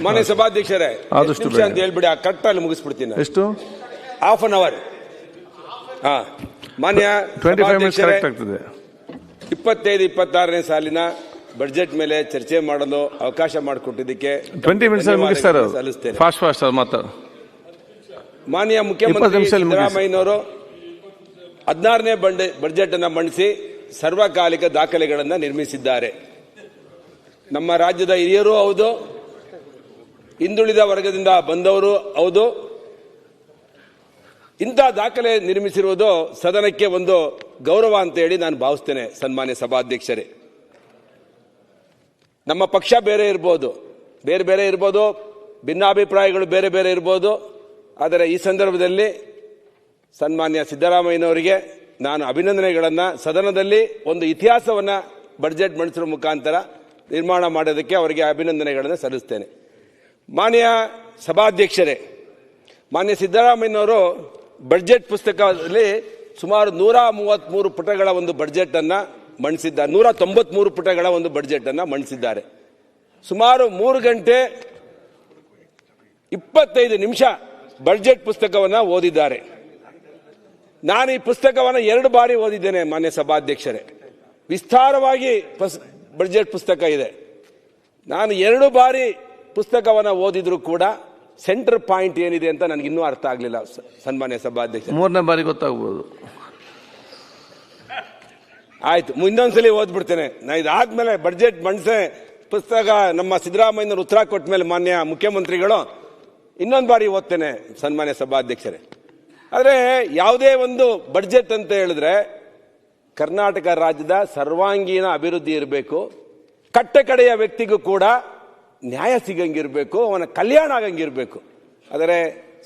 ಮಾನ್ಯ ಸಭಾಧ್ಯಕ್ಷರೇ, ಆದಷ್ಟು ನಿಮಿಷ ಅಂತ ಹೇಳ್ಬಿಡಿ, ಕರೆಕ್ಟ್ ಅಲ್ಲಿ ಮುಗಿಸ್ಬಿಡ್ತೀನಿ. ಎಷ್ಟು? Half an hour. ಮಾನ್ಯ 25 ಮಿನಿಟ್ಸ್ ಕರೆಕ್ಟ್ ಆಗ್ತದೆ. 25-26ನೇ ಸಾಲಿನ ಬಜೆಟ್ ಮೇಲೆ ಚರ್ಚೆ ಮಾಡಲು ಅವಕಾಶ ಮಾಡಿಕೊಟ್ಟಿದ್ದಕ್ಕೆ 20 ಮಿನಿಟ್ಸ್ ಮುಗಿಸ್ತಾರೆ. ಫಾಸ್ಟ್ ಮಾತಾಡ. ಮಾನ್ಯ ಮುಖ್ಯಮಂತ್ರಿ ಸಿದ್ದರಾಮಯ್ಯನವರು 16ನೇ ಬಜೆಟ್ ಅನ್ನು ಮಂಡಿಸಿ ಸರ್ವಕಾಲಿಕ ದಾಖಲೆಗಳನ್ನು ನಿರ್ಮಿಸಿದ್ದಾರೆ. ನಮ್ಮ ರಾಜ್ಯದ ಹಿರಿಯರು ಹೌದು, ಹಿಂದುಳಿದ ವರ್ಗದಿಂದ ಬಂದವರು ಹೌದು. ಇಂಥ ದಾಖಲೆ ನಿರ್ಮಿಸಿರುವುದು ಸದನಕ್ಕೆ ಒಂದು ಗೌರವ ಅಂತ ಹೇಳಿ ನಾನು ಭಾವಿಸ್ತೇನೆ. ಸನ್ಮಾನ್ಯ ಸಭಾಧ್ಯಕ್ಷರೇ, ನಮ್ಮ ಪಕ್ಷ ಬೇರೆ ಇರ್ಬೋದು, ಭಿನ್ನಾಭಿಪ್ರಾಯಗಳು ಬೇರೆ ಇರ್ಬೋದು. ಆದರೆ ಈ ಸಂದರ್ಭದಲ್ಲಿ ಸನ್ಮಾನ್ಯ ಸಿದ್ದರಾಮಯ್ಯನವರಿಗೆ ನಾನು ಅಭಿನಂದನೆಗಳನ್ನು, ಸದನದಲ್ಲಿ ಒಂದು ಇತಿಹಾಸವನ್ನು ಬಜೆಟ್ ಮಂಡಿಸುವ ಮುಖಾಂತರ ನಿರ್ಮಾಣ ಮಾಡೋದಕ್ಕೆ ಅವರಿಗೆ ಅಭಿನಂದನೆಗಳನ್ನು ಸಲ್ಲಿಸ್ತೇನೆ. ಮಾನ್ಯ ಸಭಾಧ್ಯಕ್ಷರೇ, ಮಾನ್ಯ ಸಿದ್ದರಾಮಯ್ಯನವರು ಬಜೆಟ್ ಪುಸ್ತಕದಲ್ಲಿ ಸುಮಾರು 133 ಪುಟಗಳ ಒಂದು ಬಜೆಟ್ ಅನ್ನು ಮಂಡಿಸಿದ್ದಾರೆ. 193 ಪುಟಗಳ ಒಂದು ಬಜೆಟ್ ಅನ್ನು ಮಂಡಿಸಿದ್ದಾರೆ. ಸುಮಾರು 3 ಗಂಟೆ 25 ನಿಮಿಷ ಬಜೆಟ್ ಪುಸ್ತಕವನ್ನು ಓದಿದ್ದಾರೆ. ನಾನು ಈ ಪುಸ್ತಕವನ್ನು 2 ಬಾರಿ ಓದಿದ್ದೇನೆ ಮಾನ್ಯ ಸಭಾಧ್ಯಕ್ಷರೇ. ವಿಸ್ತಾರವಾಗಿ ಬಜೆಟ್ ಪುಸ್ತಕ ಇದೆ. ನಾನು 2 ಬಾರಿ ಪುಸ್ತಕವನ್ನು ಓದಿದ್ರು ಕೂಡ ಸೆಂಟರ್ ಪಾಯಿಂಟ್ ಏನಿದೆ ಅಂತ ನನಗೆ ಇನ್ನೂ ಅರ್ಥ ಆಗಲಿಲ್ಲ. ಸನ್ಮಾನ್ಯ ಸಭಾಧ್ಯಕ್ಷ, 3ನೇ ಬಾರಿ ಗೊತ್ತಾಗಬಹುದು. ಆಯ್ತು, ಇನ್ನೊಂದ್ಸಲಿ ಓದ್ಬಿಡ್ತೇನೆ. ನಾ ಇದಾದ್ಮೇಲೆ ಬಜೆಟ್ ಮಂಡಿಸೆ ಪುಸ್ತಕ ನಮ್ಮ ಸಿದ್ದರಾಮಯ್ಯನವರು ಉತ್ತರ ಕೊಟ್ಟ ಮೇಲೆ ಮಾನ್ಯ ಮುಖ್ಯಮಂತ್ರಿಗಳು ಇನ್ನೊಂದು ಬಾರಿ ಓದ್ತೇನೆ ಸನ್ಮಾನ್ಯ ಸಭಾಧ್ಯಕ್ಷರೇ. ಆದರೆ ಯಾವುದೇ ಒಂದು ಬಜೆಟ್ ಅಂತ ಹೇಳಿದ್ರೆ ಕರ್ನಾಟಕ ರಾಜ್ಯದ ಸರ್ವಾಂಗೀಣ ಅಭಿವೃದ್ಧಿ ಇರಬೇಕು, ಕಟ್ಟ ಕಡೆಯ ವ್ಯಕ್ತಿಗೂ ಕೂಡ ನ್ಯಾಯ ಸಿಗಂಗಿರಬೇಕು, ಅವನ ಕಲ್ಯಾಣ ಆಗಂಗಿರಬೇಕು. ಆದರೆ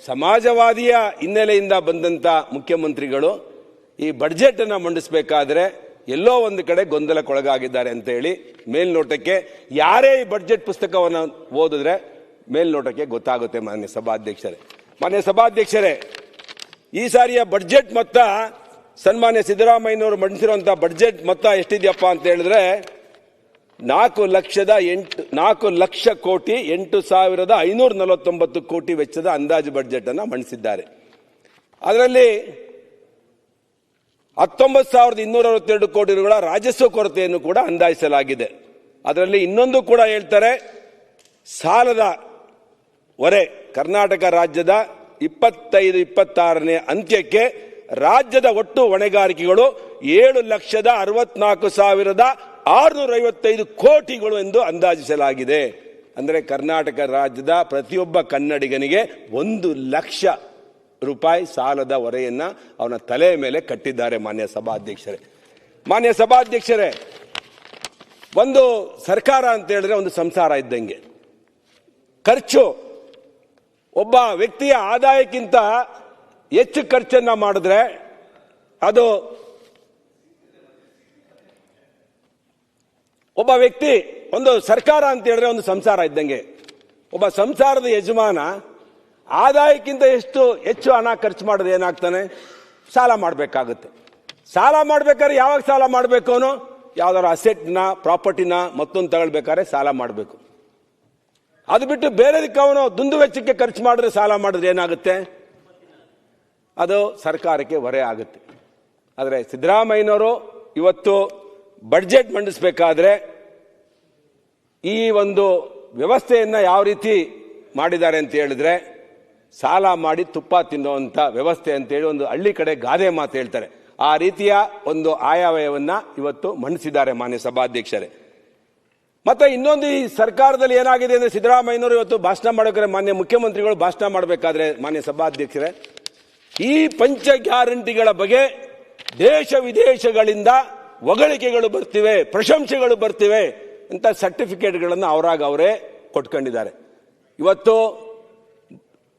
ಸಮಾಜವಾದಿಯ ಹಿನ್ನೆಲೆಯಿಂದ ಬಂದಂತ ಮುಖ್ಯಮಂತ್ರಿಗಳು ಈ ಬಜೆಟ್ ಅನ್ನು ಮಂಡಿಸಬೇಕಾದ್ರೆ ಎಲ್ಲೋ ಒಂದು ಕಡೆ ಗೊಂದಲಕ್ಕೊಳಗಾಗಿದ್ದಾರೆ ಅಂತ ಹೇಳಿ ಮೇಲ್ನೋಟಕ್ಕೆ, ಯಾರೇ ಈ ಬಜೆಟ್ ಪುಸ್ತಕವನ್ನು ಓದಿದ್ರೆ ಮೇಲ್ನೋಟಕ್ಕೆ ಗೊತ್ತಾಗುತ್ತೆ. ಮಾನ್ಯ ಸಭಾಧ್ಯಕ್ಷರೇ, ಈ ಸಾರಿಯ ಬಜೆಟ್ ಮೊತ್ತ ಸನ್ಮಾನ್ಯ ಸಿದ್ದರಾಮಯ್ಯನವರು ಮಂಡಿಸಿರುವಂತಹ ಬಜೆಟ್ ಮೊತ್ತ ಎಷ್ಟಿದೆಯಪ್ಪ ಅಂತ ಹೇಳಿದ್ರೆ 4,08,549 ಕೋಟಿ ವೆಚ್ಚದ ಅಂದಾಜು ಬಜೆಟ್ ಅನ್ನು ಮಂಡಿಸಿದ್ದಾರೆ. ಅದರಲ್ಲಿ 19,262 ಕೋಟಿ ರುಗಳ ರಾಜಸ್ವ ಕೊರತೆಯನ್ನು ಕೂಡ ಅಂದಾಜಿಸಲಾಗಿದೆ. ಅದರಲ್ಲಿ ಇನ್ನೊಂದು ಕೂಡ ಹೇಳ್ತಾರೆ, ಸಾಲದ ಹೊರೆ ಕರ್ನಾಟಕ ರಾಜ್ಯದ 25-26ನೇ ಅಂತ್ಯಕ್ಕೆ ರಾಜ್ಯದ ಒಟ್ಟು ಹೊಣೆಗಾರಿಕೆಗಳು 7,64,655 ಕೋಟಿಗಳು ಎಂದು ಅಂದಾಜಿಸಲಾಗಿದೆ. ಅಂದರೆ ಕರ್ನಾಟಕ ರಾಜ್ಯದ ಪ್ರತಿಯೊಬ್ಬ ಕನ್ನಡಿಗನಿಗೆ 1 ಲಕ್ಷ ರೂಪಾಯಿ ಸಾಲದ ಹೊರೆಯನ್ನ ಅವನ ತಲೆಯ ಮೇಲೆ ಕಟ್ಟಿದ್ದಾರೆ. ಮಾನ್ಯ ಸಭಾಧ್ಯಕ್ಷರೇ, ಒಂದು ಸರ್ಕಾರ ಅಂತ ಹೇಳಿದ್ರೆ ಒಂದು ಸಂಸಾರ ಇದ್ದಂಗೆ. ಖರ್ಚು ಒಬ್ಬ ವ್ಯಕ್ತಿಯ ಆದಾಯಕ್ಕಿಂತ ಹೆಚ್ಚು ಖರ್ಚನ್ನ ಮಾಡಿದ್ರೆ ಅದು ಒಬ್ಬ ವ್ಯಕ್ತಿ, ಒಂದು ಸರ್ಕಾರ ಅಂತ ಹೇಳಿದ್ರೆ ಒಂದು ಸಂಸಾರ ಇದ್ದಂಗೆ. ಒಬ್ಬ ಸಂಸಾರದ ಯಜಮಾನ ಆದಾಯಕ್ಕಿಂತ ಹೆಚ್ಚು ಹಣ ಖರ್ಚು ಮಾಡಿದ್ರೆ ಏನಾಗ್ತಾನೆ? ಸಾಲ ಮಾಡಬೇಕಾಗುತ್ತೆ. ಸಾಲ ಮಾಡ್ಬೇಕಾದ್ರೆ ಯಾವಾಗ ಸಾಲ ಮಾಡಬೇಕು? ಅವನು ಯಾವ್ದಾದ್ರು ಅಸೆಟ್ನ, ಪ್ರಾಪರ್ಟಿನ ಮತ್ತೊಂದು ತಗೊಳ್ಬೇಕಾದ್ರೆ ಸಾಲ ಮಾಡಬೇಕು. ಅದು ಬಿಟ್ಟು ಬೇರೆದಕ್ಕೆ ಅವನು ದುಂದು ವೆಚ್ಚಕ್ಕೆ ಖರ್ಚು ಮಾಡಿದ್ರೆ, ಸಾಲ ಮಾಡಿದ್ರೆ ಏನಾಗುತ್ತೆ? ಅದು ಸರ್ಕಾರಕ್ಕೆ ಹೊರೆ ಆಗುತ್ತೆ. ಆದರೆ ಸಿದ್ದರಾಮಯ್ಯನವರು ಇವತ್ತು ಬಜೆಟ್ ಮಂಡಿಸಬೇಕಾದ್ರೆ ಈ ಒಂದು ವ್ಯವಸ್ಥೆಯನ್ನ ಯಾವ ರೀತಿ ಮಾಡಿದ್ದಾರೆ ಅಂತ ಹೇಳಿದ್ರೆ, ಸಾಲ ಮಾಡಿ ತುಪ್ಪ ತಿನ್ನುವಂತ ವ್ಯವಸ್ಥೆ ಅಂತೇಳಿ ಒಂದು ಹಳ್ಳಿ ಕಡೆ ಗಾದೆ ಮಾತು ಹೇಳ್ತಾರೆ. ಆ ರೀತಿಯ ಒಂದು ಆಯವ್ಯಯವನ್ನ ಇವತ್ತು ಮಂಡಿಸಿದ್ದಾರೆ ಮಾನ್ಯ ಸಭಾಧ್ಯಕ್ಷರೇ. ಮತ್ತೆ ಇನ್ನೊಂದು, ಈ ಸರ್ಕಾರದಲ್ಲಿ ಏನಾಗಿದೆ ಅಂದ್ರೆ, ಸಿದ್ದರಾಮಯ್ಯನವರು ಇವತ್ತು ಭಾಷಣ ಮಾಡಬೇಕಾದ್ರೆ, ಮಾನ್ಯ ಮುಖ್ಯಮಂತ್ರಿಗಳು ಭಾಷಣ ಮಾಡಬೇಕಾದ್ರೆ ಮಾನ್ಯ ಸಭಾಧ್ಯಕ್ಷರೇ, ಈ ಪಂಚ ಗ್ಯಾರಂಟಿಗಳ ಬಗ್ಗೆ ದೇಶ ವಿದೇಶಗಳಿಂದ ಹೊಗಳಿಕೆಗಳು ಬರ್ತಿವೆ, ಪ್ರಶಂಸೆಗಳು ಬರ್ತಿವೆ ಅಂತ ಸರ್ಟಿಫಿಕೇಟ್ಗಳನ್ನು ಅವರೇ ಕೊಟ್ಕೊಂಡಿದ್ದಾರೆ. ಇವತ್ತು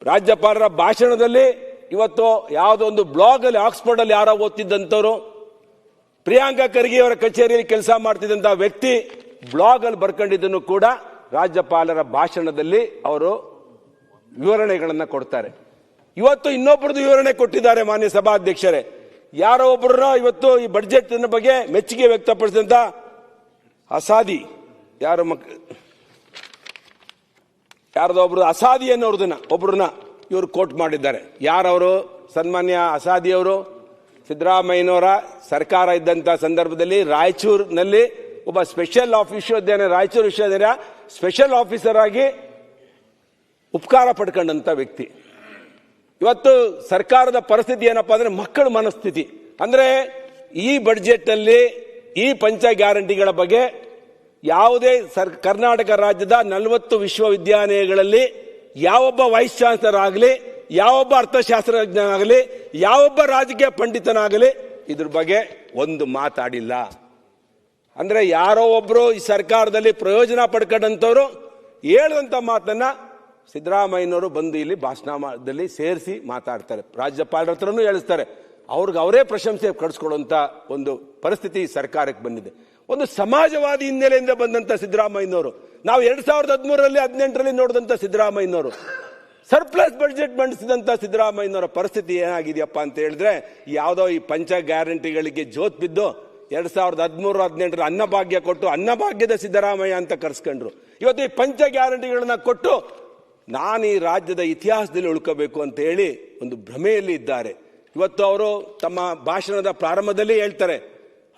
ರಾಜ್ಯಪಾಲರ ಭಾಷಣದಲ್ಲಿ ಇವತ್ತು ಯಾವುದೋ ಒಂದು ಬ್ಲಾಗ್ ಅಲ್ಲಿ, ಆಕ್ಸ್ಫರ್ಡ್ ಅಲ್ಲಿ ಯಾರೋ ಓದ್ತಿದ್ದಂಥವ್ರು, ಪ್ರಿಯಾಂಕಾ ಖರ್ಗೆ ಅವರ ಕಚೇರಿಯಲ್ಲಿ ಕೆಲಸ ಮಾಡ್ತಿದ್ದಂತಹ ವ್ಯಕ್ತಿ ಬ್ಲಾಗ್ ಅಲ್ಲಿ ಬರ್ಕೊಂಡಿದ್ದನ್ನು ಕೂಡ ರಾಜ್ಯಪಾಲರ ಭಾಷಣದಲ್ಲಿ ಅವರು ವಿವರಣೆಗಳನ್ನು ಕೊಡ್ತಾರೆ. ಇವತ್ತು ಇನ್ನೊಬ್ಬರದ್ದು ವಿವರಣೆ ಕೊಟ್ಟಿದ್ದಾರೆ ಮಾನ್ಯ ಸಭಾಧ್ಯಕ್ಷರೇ. ಯಾರೋ ಒಬ್ಬರನ್ನ ಇವತ್ತು ಈ ಬಜೆಟ್ ಬಗ್ಗೆ ಮೆಚ್ಚುಗೆ ವ್ಯಕ್ತಪಡಿಸಿದಂತ ಅಸಾದಿ ಯಾರ್ದೋ ಒಬ್ರು ಅಸಾದಿ ಅನ್ನೋರ್ದನ್ನ ಒಬ್ರನ್ನ ಇವರು ಕೋಟ್ ಮಾಡಿದ್ದಾರೆ. ಯಾರವರು? ಸನ್ಮಾನ್ಯ ಅಸಾದಿಯವರು ಸಿದ್ದರಾಮಯ್ಯನವರ ಸರ್ಕಾರ ಇದ್ದಂಥ ಸಂದರ್ಭದಲ್ಲಿ ರಾಯಚೂರಿನಲ್ಲಿ ಒಬ್ಬ ಸ್ಪೆಷಲ್ ಆಫೀಸರ್, ರಾಯಚೂರು ವಿಶ್ವವಿದ್ಯಾಲಯ ಸ್ಪೆಷಲ್ ಆಫೀಸರ್ ಆಗಿ ಉಪಕಾರ ಪಡ್ಕೊಂಡಂತ ವ್ಯಕ್ತಿ. ಇವತ್ತು ಸರ್ಕಾರದ ಪರಿಸ್ಥಿತಿ ಏನಪ್ಪಾ ಅಂದ್ರೆ ಮಕ್ಕಳ ಮನಸ್ಥಿತಿ. ಅಂದ್ರೆ ಈ ಬಡ್ಜೆಟ್ ಅಲ್ಲಿ ಈ ಪಂಚ ಗ್ಯಾರಂಟಿಗಳ ಬಗ್ಗೆ ಯಾವುದೇ ಕರ್ನಾಟಕ ರಾಜ್ಯದ 40 ವಿಶ್ವವಿದ್ಯಾಲಯಗಳಲ್ಲಿ ಯಾವೊಬ್ಬ ವೈಸ್ ಚಾನ್ಸಲರ್ ಆಗಲಿ, ಯಾವೊಬ್ಬ ಅರ್ಥಶಾಸ್ತ್ರಜ್ಞನಾಗಲಿ, ಯಾವೊಬ್ಬ ರಾಜಕೀಯ ಪಂಡಿತನಾಗಲಿ ಇದ್ರ ಬಗ್ಗೆ ಒಂದು ಮಾತಾಡಿಲ್ಲ. ಅಂದ್ರೆ ಯಾರೋ ಒಬ್ರು ಈ ಸರ್ಕಾರದಲ್ಲಿ ಪ್ರಯೋಜನ ಪಡ್ಕೊಂಡಂತವ್ರು ಹೇಳುವಂತ ಮಾತನ್ನ ಸಿದ್ದರಾಮಯ್ಯನವರು ಬಂದು ಇಲ್ಲಿ ಭಾಷಣದಲ್ಲಿ ಸೇರಿಸಿ ಮಾತಾಡ್ತಾರೆ. ರಾಜ್ಯಪಾಲರ ಹತ್ರನೂ ಹೇಳಿಸ್ತಾರೆ. ಅವ್ರಿಗೆ ಅವರೇ ಪ್ರಶಂಸೆ ಕಡಿಸ್ಕೊಳ್ಳುವಂತ ಒಂದು ಪರಿಸ್ಥಿತಿ ಸರ್ಕಾರಕ್ಕೆ ಬಂದಿದೆ. ಒಂದು ಸಮಾಜವಾದಿ ಹಿನ್ನೆಲೆಯಿಂದ ಬಂದಂತ ಸಿದ್ದರಾಮಯ್ಯನವರು, ನಾವು 2013ರಲ್ಲಿ 18ರಲ್ಲಿ ನೋಡಿದಂತ ಸಿದ್ದರಾಮಯ್ಯನವರು, ಸರ್ಪ್ಲಸ್ ಬಡ್ಜೆಟ್ ಮಂಡಿಸಿದಂತ ಸಿದ್ದರಾಮಯ್ಯನವರ ಪರಿಸ್ಥಿತಿ ಏನಾಗಿದೆಯಪ್ಪ ಅಂತ ಹೇಳಿದ್ರೆ, ಯಾವುದೋ ಈ ಪಂಚ ಗ್ಯಾರಂಟಿಗಳಿಗೆ ಜೋತ್ ಬಿದ್ದು 2013-18ರ ಅನ್ನಭಾಗ್ಯ ಕೊಟ್ಟು ಅನ್ನಭಾಗ್ಯದ ಸಿದ್ದರಾಮಯ್ಯ ಅಂತ ಕರೆಸ್ಕೊಂಡ್ರು. ಇವತ್ತು ಈ ಪಂಚ ಗ್ಯಾರಂಟಿಗಳನ್ನ ಕೊಟ್ಟು ನಾನು ಈ ರಾಜ್ಯದ ಇತಿಹಾಸದಲ್ಲಿ ಉಳ್ಕೋಬೇಕು ಅಂತ ಹೇಳಿ ಒಂದು ಭ್ರಮೆಯಲ್ಲಿ ಇದ್ದಾರೆ. ಇವತ್ತು ಅವರು ತಮ್ಮ ಭಾಷಣದ ಪ್ರಾರಂಭದಲ್ಲಿ ಹೇಳ್ತಾರೆ,